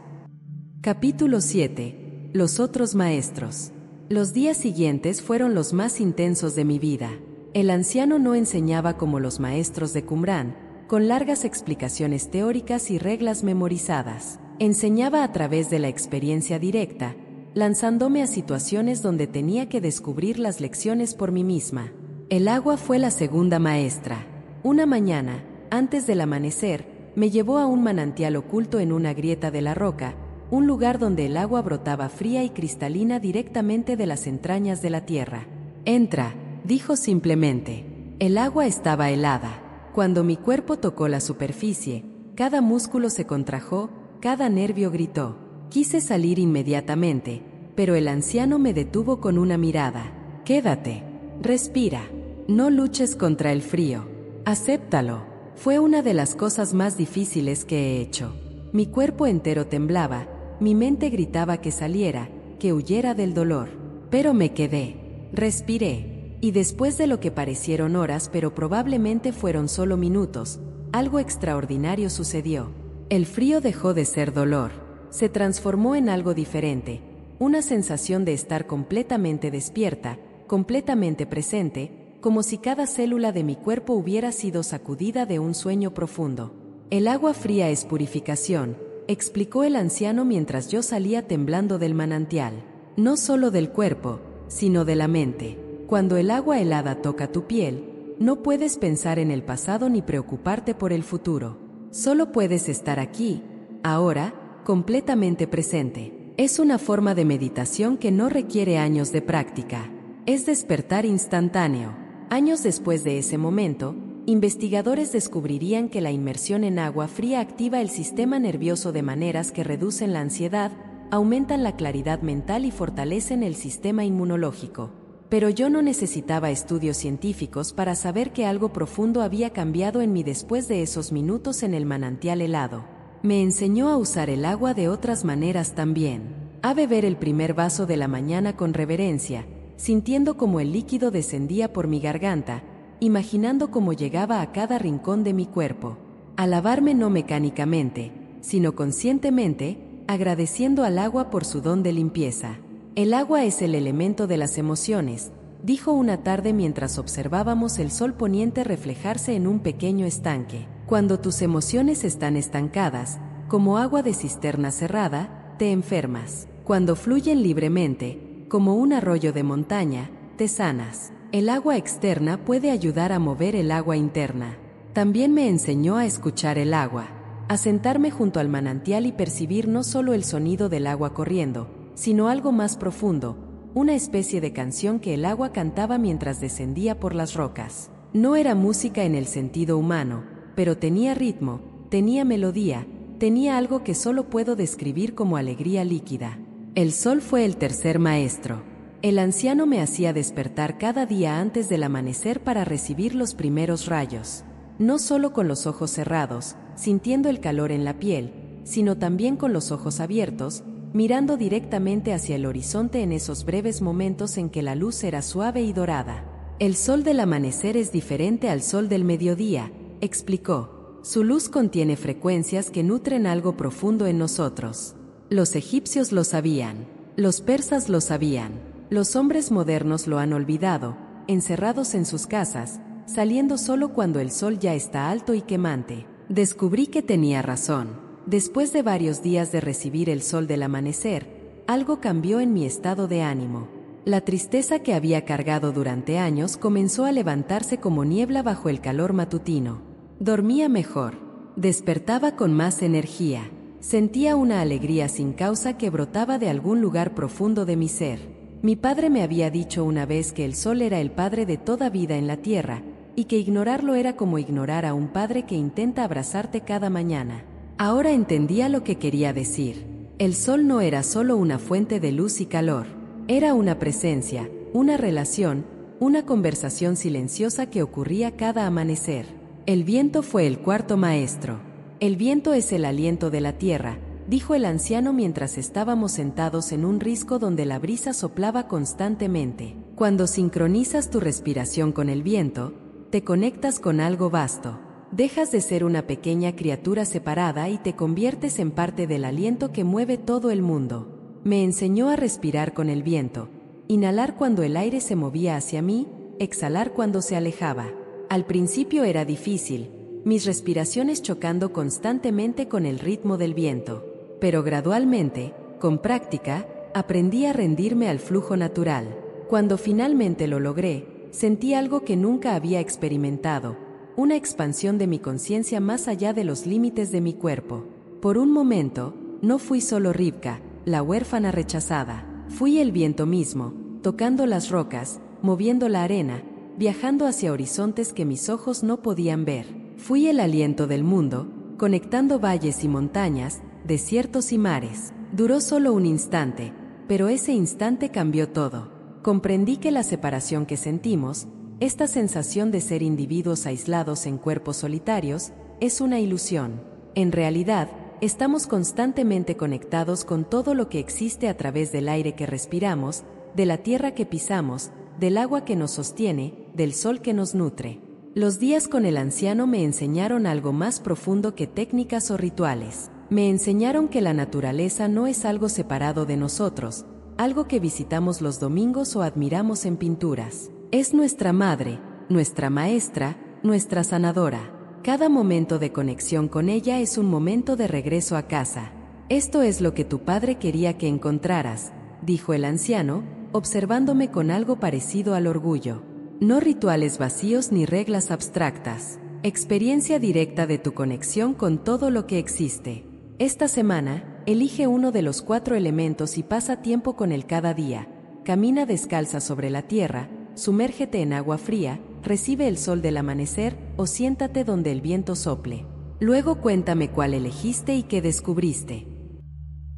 Capítulo 7. Los otros maestros. Los días siguientes fueron los más intensos de mi vida. El anciano no enseñaba como los maestros de Qumran, con largas explicaciones teóricas y reglas memorizadas. Enseñaba a través de la experiencia directa, lanzándome a situaciones donde tenía que descubrir las lecciones por mí misma. El agua fue la segunda maestra. Una mañana, antes del amanecer, me llevó a un manantial oculto en una grieta de la roca, un lugar donde el agua brotaba fría y cristalina directamente de las entrañas de la tierra. Entra, dijo simplemente. El agua estaba helada. Cuando mi cuerpo tocó la superficie, cada músculo se contrajo, cada nervio gritó. Quise salir inmediatamente, pero el anciano me detuvo con una mirada. Quédate. Respira. No luches contra el frío. Acéptalo. Fue una de las cosas más difíciles que he hecho. Mi cuerpo entero temblaba, mi mente gritaba que saliera, que huyera del dolor. Pero me quedé. Respiré. Y después de lo que parecieron horas, pero probablemente fueron solo minutos, algo extraordinario sucedió. El frío dejó de ser dolor. Se transformó en algo diferente, una sensación de estar completamente despierta, completamente presente, como si cada célula de mi cuerpo hubiera sido sacudida de un sueño profundo. El agua fría es purificación, explicó el anciano mientras yo salía temblando del manantial. No solo del cuerpo, sino de la mente. Cuando el agua helada toca tu piel, no puedes pensar en el pasado ni preocuparte por el futuro. Solo puedes estar aquí, ahora, completamente presente. Es una forma de meditación que no requiere años de práctica. Es despertar instantáneo. Años después de ese momento, investigadores descubrirían que la inmersión en agua fría activa el sistema nervioso de maneras que reducen la ansiedad, aumentan la claridad mental y fortalecen el sistema inmunológico. Pero yo no necesitaba estudios científicos para saber que algo profundo había cambiado en mí después de esos minutos en el manantial helado. Me enseñó a usar el agua de otras maneras también. A beber el primer vaso de la mañana con reverencia, sintiendo cómo el líquido descendía por mi garganta, imaginando cómo llegaba a cada rincón de mi cuerpo. A lavarme no mecánicamente, sino conscientemente, agradeciendo al agua por su don de limpieza. El agua es el elemento de las emociones, dijo una tarde mientras observábamos el sol poniente reflejarse en un pequeño estanque. Cuando tus emociones están estancadas, como agua de cisterna cerrada, te enfermas. Cuando fluyen libremente, como un arroyo de montaña, te sanas. El agua externa puede ayudar a mover el agua interna. También me enseñó a escuchar el agua, a sentarme junto al manantial y percibir no solo el sonido del agua corriendo, sino algo más profundo, una especie de canción que el agua cantaba mientras descendía por las rocas. No era música en el sentido humano, pero tenía ritmo, tenía melodía, tenía algo que solo puedo describir como alegría líquida. El sol fue el tercer maestro. El anciano me hacía despertar cada día antes del amanecer para recibir los primeros rayos. No solo con los ojos cerrados, sintiendo el calor en la piel, sino también con los ojos abiertos, mirando directamente hacia el horizonte en esos breves momentos en que la luz era suave y dorada. El sol del amanecer es diferente al sol del mediodía, explicó. Su luz contiene frecuencias que nutren algo profundo en nosotros. Los egipcios lo sabían, los persas lo sabían, los hombres modernos lo han olvidado, encerrados en sus casas, saliendo solo cuando el sol ya está alto y quemante. Descubrí que tenía razón. Después de varios días de recibir el sol del amanecer, algo cambió en mi estado de ánimo. La tristeza que había cargado durante años comenzó a levantarse como niebla bajo el calor matutino. Dormía mejor, despertaba con más energía, sentía una alegría sin causa que brotaba de algún lugar profundo de mi ser. Mi padre me había dicho una vez que el sol era el padre de toda vida en la tierra, y que ignorarlo era como ignorar a un padre que intenta abrazarte cada mañana. Ahora entendía lo que quería decir. El sol no era solo una fuente de luz y calor, era una presencia, una relación, una conversación silenciosa que ocurría cada amanecer. El viento fue el cuarto maestro. El viento es el aliento de la tierra, dijo el anciano mientras estábamos sentados en un risco donde la brisa soplaba constantemente. Cuando sincronizas tu respiración con el viento, te conectas con algo vasto. Dejas de ser una pequeña criatura separada y te conviertes en parte del aliento que mueve todo el mundo. Me enseñó a respirar con el viento, inhalar cuando el aire se movía hacia mí, exhalar cuando se alejaba. Al principio era difícil, mis respiraciones chocando constantemente con el ritmo del viento. Pero gradualmente, con práctica, aprendí a rendirme al flujo natural. Cuando finalmente lo logré, sentí algo que nunca había experimentado. Una expansión de mi conciencia más allá de los límites de mi cuerpo. Por un momento, no fui solo Rivka, la huérfana rechazada. Fui el viento mismo, tocando las rocas, moviendo la arena, viajando hacia horizontes que mis ojos no podían ver. Fui el aliento del mundo, conectando valles y montañas, desiertos y mares. Duró solo un instante, pero ese instante cambió todo. Comprendí que la separación que sentimos, esta sensación de ser individuos aislados en cuerpos solitarios, es una ilusión. En realidad, estamos constantemente conectados con todo lo que existe a través del aire que respiramos, de la tierra que pisamos, del agua que nos sostiene, del sol que nos nutre. Los días con el anciano me enseñaron algo más profundo que técnicas o rituales. Me enseñaron que la naturaleza no es algo separado de nosotros, algo que visitamos los domingos o admiramos en pinturas. Es nuestra madre, nuestra maestra, nuestra sanadora. Cada momento de conexión con ella es un momento de regreso a casa. Esto es lo que tu padre quería que encontraras, dijo el anciano, observándome con algo parecido al orgullo. No rituales vacíos ni reglas abstractas. Experiencia directa de tu conexión con todo lo que existe. Esta semana, elige uno de los 4 elementos y pasa tiempo con él cada día. Camina descalza sobre la tierra, sumérgete en agua fría, recibe el sol del amanecer o siéntate donde el viento sople. Luego cuéntame cuál elegiste y qué descubriste.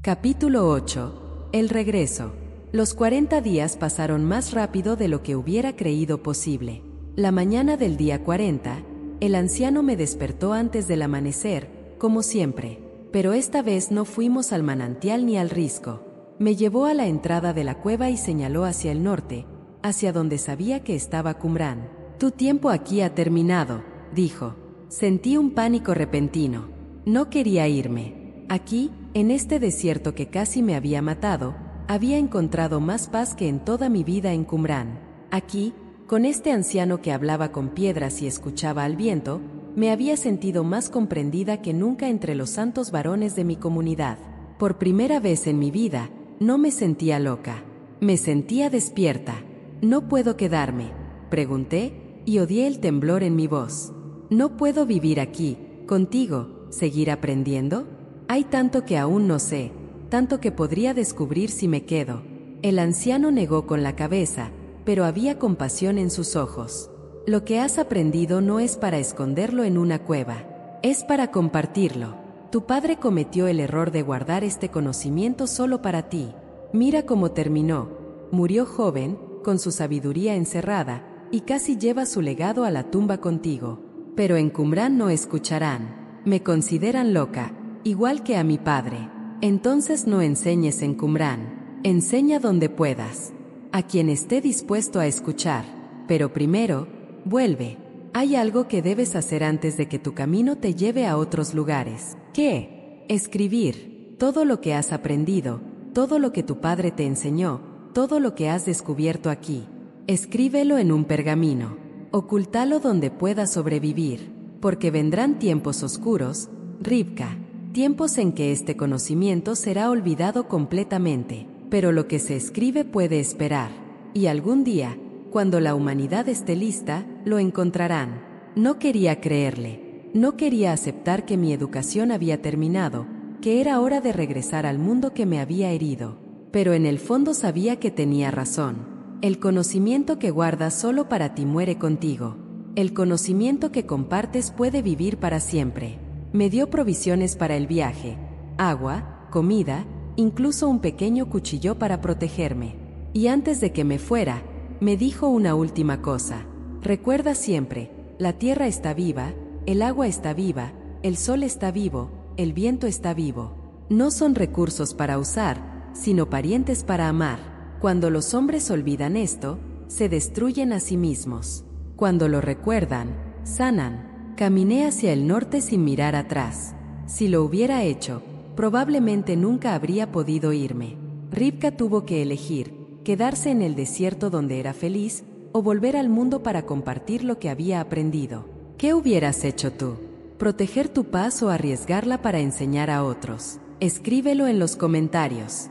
Capítulo 8. El regreso. Los 40 días pasaron más rápido de lo que hubiera creído posible. La mañana del día 40, el anciano me despertó antes del amanecer, como siempre, pero esta vez no fuimos al manantial ni al risco. Me llevó a la entrada de la cueva y señaló hacia el norte, hacia donde sabía que estaba Qumran. Tu tiempo aquí ha terminado, dijo. Sentí un pánico repentino. No quería irme. Aquí, en este desierto que casi me había matado, había encontrado más paz que en toda mi vida en Qumran. Aquí, con este anciano que hablaba con piedras y escuchaba al viento, me había sentido más comprendida que nunca entre los santos varones de mi comunidad. Por primera vez en mi vida, no me sentía loca. Me sentía despierta. ¿No puedo quedarme?, pregunté, y odié el temblor en mi voz. ¿No puedo vivir aquí, contigo, seguir aprendiendo? Hay tanto que aún no sé, tanto que podría descubrir si me quedo. El anciano negó con la cabeza, pero había compasión en sus ojos. Lo que has aprendido no es para esconderlo en una cueva, es para compartirlo. Tu padre cometió el error de guardar este conocimiento solo para ti. Mira cómo terminó. Murió joven, con su sabiduría encerrada, y casi lleva su legado a la tumba contigo. Pero en Qumran no escucharán. Me consideran loca, igual que a mi padre. Entonces no enseñes en Qumran. Enseña donde puedas. A quien esté dispuesto a escuchar. Pero primero, vuelve. Hay algo que debes hacer antes de que tu camino te lleve a otros lugares. ¿Qué? Escribir. Todo lo que has aprendido, todo lo que tu padre te enseñó, todo lo que has descubierto aquí. Escríbelo en un pergamino. Ocúltalo donde puedas sobrevivir, porque vendrán tiempos oscuros, Rivka, tiempos en que este conocimiento será olvidado completamente, pero lo que se escribe puede esperar, y algún día, cuando la humanidad esté lista, lo encontrarán. No quería creerle, no quería aceptar que mi educación había terminado, que era hora de regresar al mundo que me había herido, pero en el fondo sabía que tenía razón. El conocimiento que guardas solo para ti muere contigo. El conocimiento que compartes puede vivir para siempre. Me dio provisiones para el viaje, agua, comida, incluso un pequeño cuchillo para protegerme. Y antes de que me fuera, me dijo una última cosa. Recuerda siempre, la tierra está viva, el agua está viva, el sol está vivo, el viento está vivo. No son recursos para usar, sino parientes para amar. Cuando los hombres olvidan esto, se destruyen a sí mismos. Cuando lo recuerdan, sanan. Caminé hacia el norte sin mirar atrás. Si lo hubiera hecho, probablemente nunca habría podido irme. Rivka tuvo que elegir, quedarse en el desierto donde era feliz, o volver al mundo para compartir lo que había aprendido. ¿Qué hubieras hecho tú? ¿Proteger tu paz o arriesgarla para enseñar a otros? Escríbelo en los comentarios.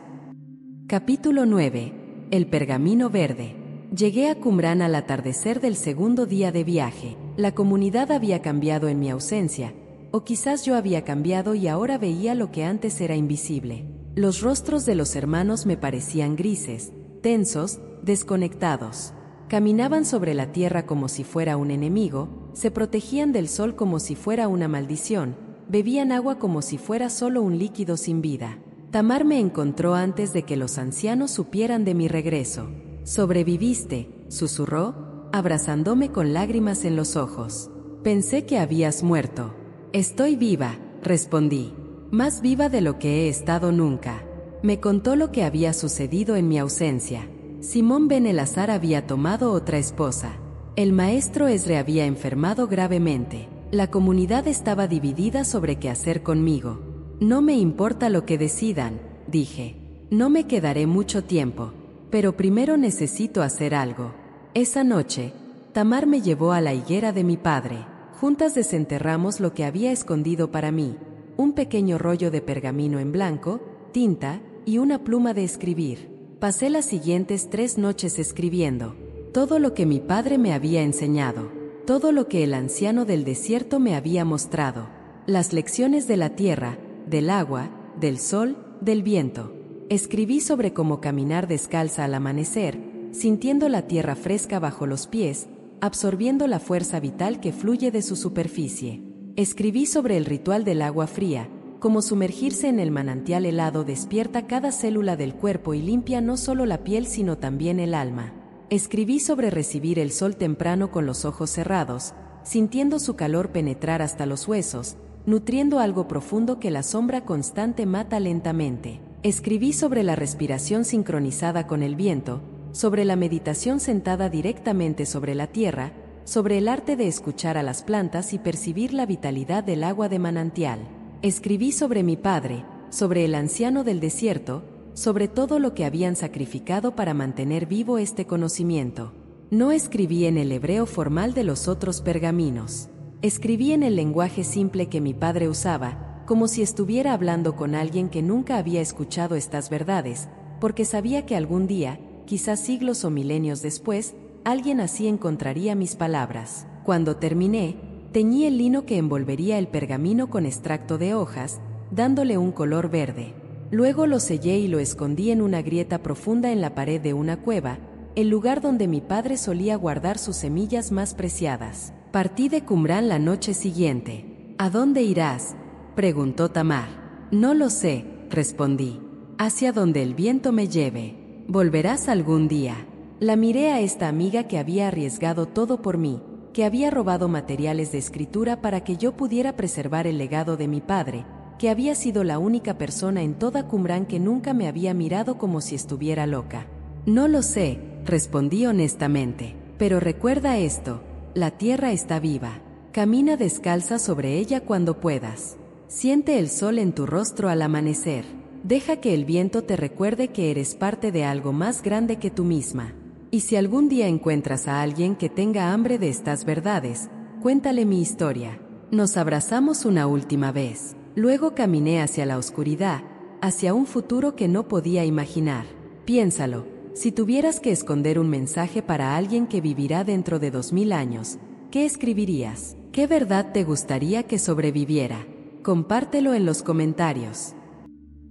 Capítulo 9. El pergamino verde. Llegué a Qumran al atardecer del segundo día de viaje. La comunidad había cambiado en mi ausencia, o quizás yo había cambiado y ahora veía lo que antes era invisible. Los rostros de los hermanos me parecían grises, tensos, desconectados. Caminaban sobre la tierra como si fuera un enemigo, se protegían del sol como si fuera una maldición, bebían agua como si fuera solo un líquido sin vida. Tamar me encontró antes de que los ancianos supieran de mi regreso. «Sobreviviste», susurró, abrazándome con lágrimas en los ojos. «Pensé que habías muerto». «Estoy viva», respondí. «Más viva de lo que he estado nunca». Me contó lo que había sucedido en mi ausencia. Simón Ben Elazar había tomado otra esposa. El maestro Esre había enfermado gravemente. La comunidad estaba dividida sobre qué hacer conmigo. No me importa lo que decidan, dije. No me quedaré mucho tiempo, pero primero necesito hacer algo. Esa noche, Tamar me llevó a la higuera de mi padre. Juntas desenterramos lo que había escondido para mí: un pequeño rollo de pergamino en blanco, tinta y una pluma de escribir. Pasé las siguientes 3 noches escribiendo todo lo que mi padre me había enseñado, todo lo que el anciano del desierto me había mostrado, las lecciones de la tierra, del agua, del sol, del viento. Escribí sobre cómo caminar descalza al amanecer, sintiendo la tierra fresca bajo los pies, absorbiendo la fuerza vital que fluye de su superficie. Escribí sobre el ritual del agua fría, como sumergirse en el manantial helado despierta cada célula del cuerpo y limpia no solo la piel sino también el alma. Escribí sobre recibir el sol temprano con los ojos cerrados, sintiendo su calor penetrar hasta los huesos, nutriendo algo profundo que la sombra constante mata lentamente. Escribí sobre la respiración sincronizada con el viento, sobre la meditación sentada directamente sobre la tierra, sobre el arte de escuchar a las plantas y percibir la vitalidad del agua de manantial. Escribí sobre mi padre, sobre el anciano del desierto, sobre todo lo que habían sacrificado para mantener vivo este conocimiento. No escribí en el hebreo formal de los otros pergaminos. Escribí en el lenguaje simple que mi padre usaba, como si estuviera hablando con alguien que nunca había escuchado estas verdades, porque sabía que algún día, quizás siglos o milenios después, alguien así encontraría mis palabras. Cuando terminé, teñí el lino que envolvería el pergamino con extracto de hojas, dándole un color verde. Luego lo sellé y lo escondí en una grieta profunda en la pared de una cueva, el lugar donde mi padre solía guardar sus semillas más preciadas. Partí de Qumrán la noche siguiente. ¿A dónde irás?, preguntó Tamar. No lo sé, respondí. Hacia donde el viento me lleve. Volverás algún día. La miré a esta amiga que había arriesgado todo por mí, que había robado materiales de escritura para que yo pudiera preservar el legado de mi padre, que había sido la única persona en toda Qumrán que nunca me había mirado como si estuviera loca. No lo sé, respondí honestamente, pero recuerda esto: la tierra está viva. Camina descalza sobre ella cuando puedas. Siente el sol en tu rostro al amanecer. Deja que el viento te recuerde que eres parte de algo más grande que tú misma. Y si algún día encuentras a alguien que tenga hambre de estas verdades, cuéntale mi historia. Nos abrazamos una última vez. Luego caminé hacia la oscuridad, hacia un futuro que no podía imaginar. Piénsalo, si tuvieras que esconder un mensaje para alguien que vivirá dentro de 2000 años, ¿qué escribirías? ¿Qué verdad te gustaría que sobreviviera? Compártelo en los comentarios.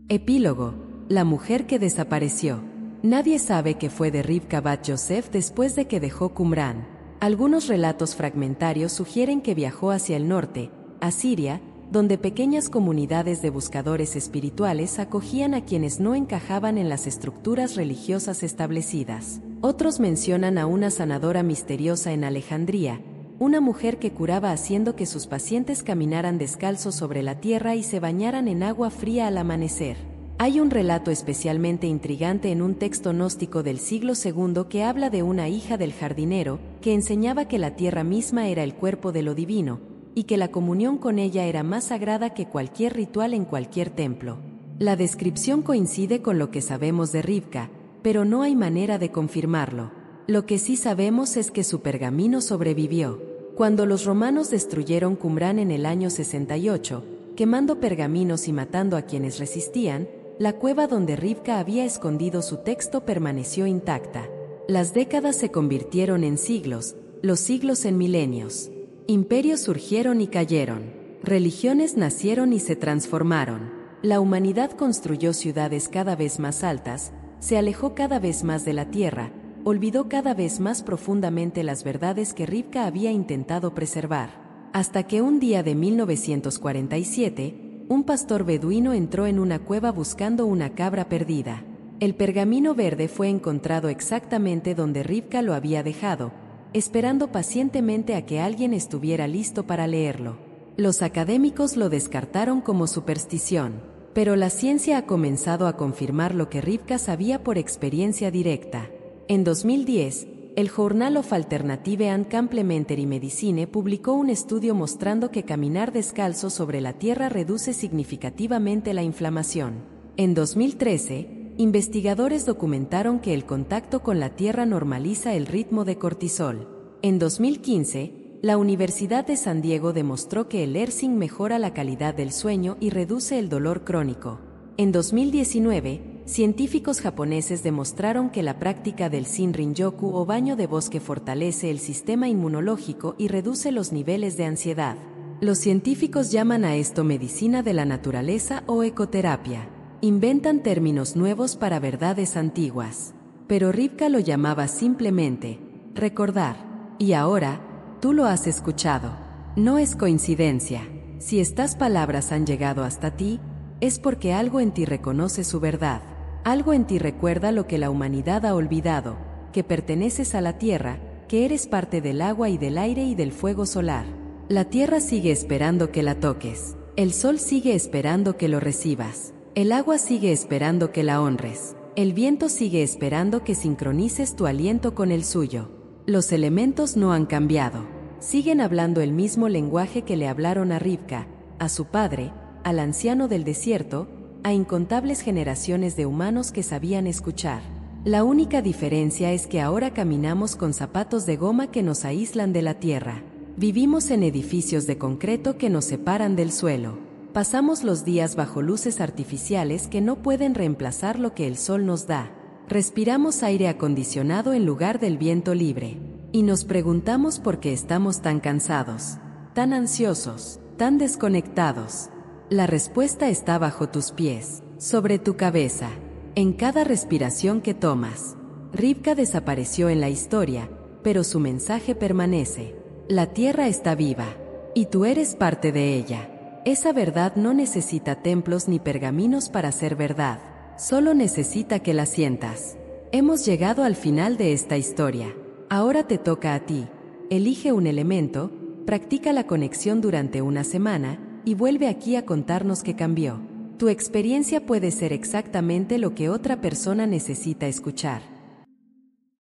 Epílogo: la mujer que desapareció. Nadie sabe qué fue de Rivka Bat Yosef después de que dejó Qumrán. Algunos relatos fragmentarios sugieren que viajó hacia el norte, a Siria, donde pequeñas comunidades de buscadores espirituales acogían a quienes no encajaban en las estructuras religiosas establecidas. Otros mencionan a una sanadora misteriosa en Alejandría, una mujer que curaba haciendo que sus pacientes caminaran descalzos sobre la tierra y se bañaran en agua fría al amanecer. Hay un relato especialmente intrigante en un texto gnóstico del siglo II que habla de una hija del jardinero que enseñaba que la tierra misma era el cuerpo de lo divino, y que la comunión con ella era más sagrada que cualquier ritual en cualquier templo. La descripción coincide con lo que sabemos de Rivka, pero no hay manera de confirmarlo. Lo que sí sabemos es que su pergamino sobrevivió. Cuando los romanos destruyeron Qumrán en el año 68, quemando pergaminos y matando a quienes resistían, la cueva donde Rivka había escondido su texto permaneció intacta. Las décadas se convirtieron en siglos, los siglos en milenios. Imperios surgieron y cayeron. Religiones nacieron y se transformaron. La humanidad construyó ciudades cada vez más altas, se alejó cada vez más de la tierra, olvidó cada vez más profundamente las verdades que Rivka había intentado preservar. Hasta que un día de 1947, un pastor beduino entró en una cueva buscando una cabra perdida. El pergamino verde fue encontrado exactamente donde Rivka lo había dejado, esperando pacientemente a que alguien estuviera listo para leerlo. Los académicos lo descartaron como superstición, pero la ciencia ha comenzado a confirmar lo que Rivka sabía por experiencia directa. En 2010, el Journal of Alternative and Complementary Medicine publicó un estudio mostrando que caminar descalzo sobre la tierra reduce significativamente la inflamación. En 2013, investigadores documentaron que el contacto con la tierra normaliza el ritmo de cortisol. En 2015, la Universidad de San Diego demostró que el ersing mejora la calidad del sueño y reduce el dolor crónico. En 2019, científicos japoneses demostraron que la práctica del Shinrin-yoku o baño de bosque fortalece el sistema inmunológico y reduce los niveles de ansiedad. Los científicos llaman a esto medicina de la naturaleza o ecoterapia. Inventan términos nuevos para verdades antiguas. Pero Rivka lo llamaba simplemente recordar. Y ahora, tú lo has escuchado. No es coincidencia. Si estas palabras han llegado hasta ti, es porque algo en ti reconoce su verdad. Algo en ti recuerda lo que la humanidad ha olvidado, que perteneces a la tierra, que eres parte del agua y del aire y del fuego solar. La tierra sigue esperando que la toques. El sol sigue esperando que lo recibas. El agua sigue esperando que la honres. El viento sigue esperando que sincronices tu aliento con el suyo. Los elementos no han cambiado. Siguen hablando el mismo lenguaje que le hablaron a Rivka, a su padre, al anciano del desierto, a incontables generaciones de humanos que sabían escuchar. La única diferencia es que ahora caminamos con zapatos de goma que nos aíslan de la tierra. Vivimos en edificios de concreto que nos separan del suelo. Pasamos los días bajo luces artificiales que no pueden reemplazar lo que el sol nos da. Respiramos aire acondicionado en lugar del viento libre. Y nos preguntamos por qué estamos tan cansados, tan ansiosos, tan desconectados. La respuesta está bajo tus pies, sobre tu cabeza, en cada respiración que tomas. Rivka desapareció en la historia, pero su mensaje permanece. La tierra está viva, y tú eres parte de ella. Esa verdad no necesita templos ni pergaminos para ser verdad, solo necesita que la sientas. Hemos llegado al final de esta historia. Ahora te toca a ti. Elige un elemento, practica la conexión durante una semana y vuelve aquí a contarnos qué cambió. Tu experiencia puede ser exactamente lo que otra persona necesita escuchar.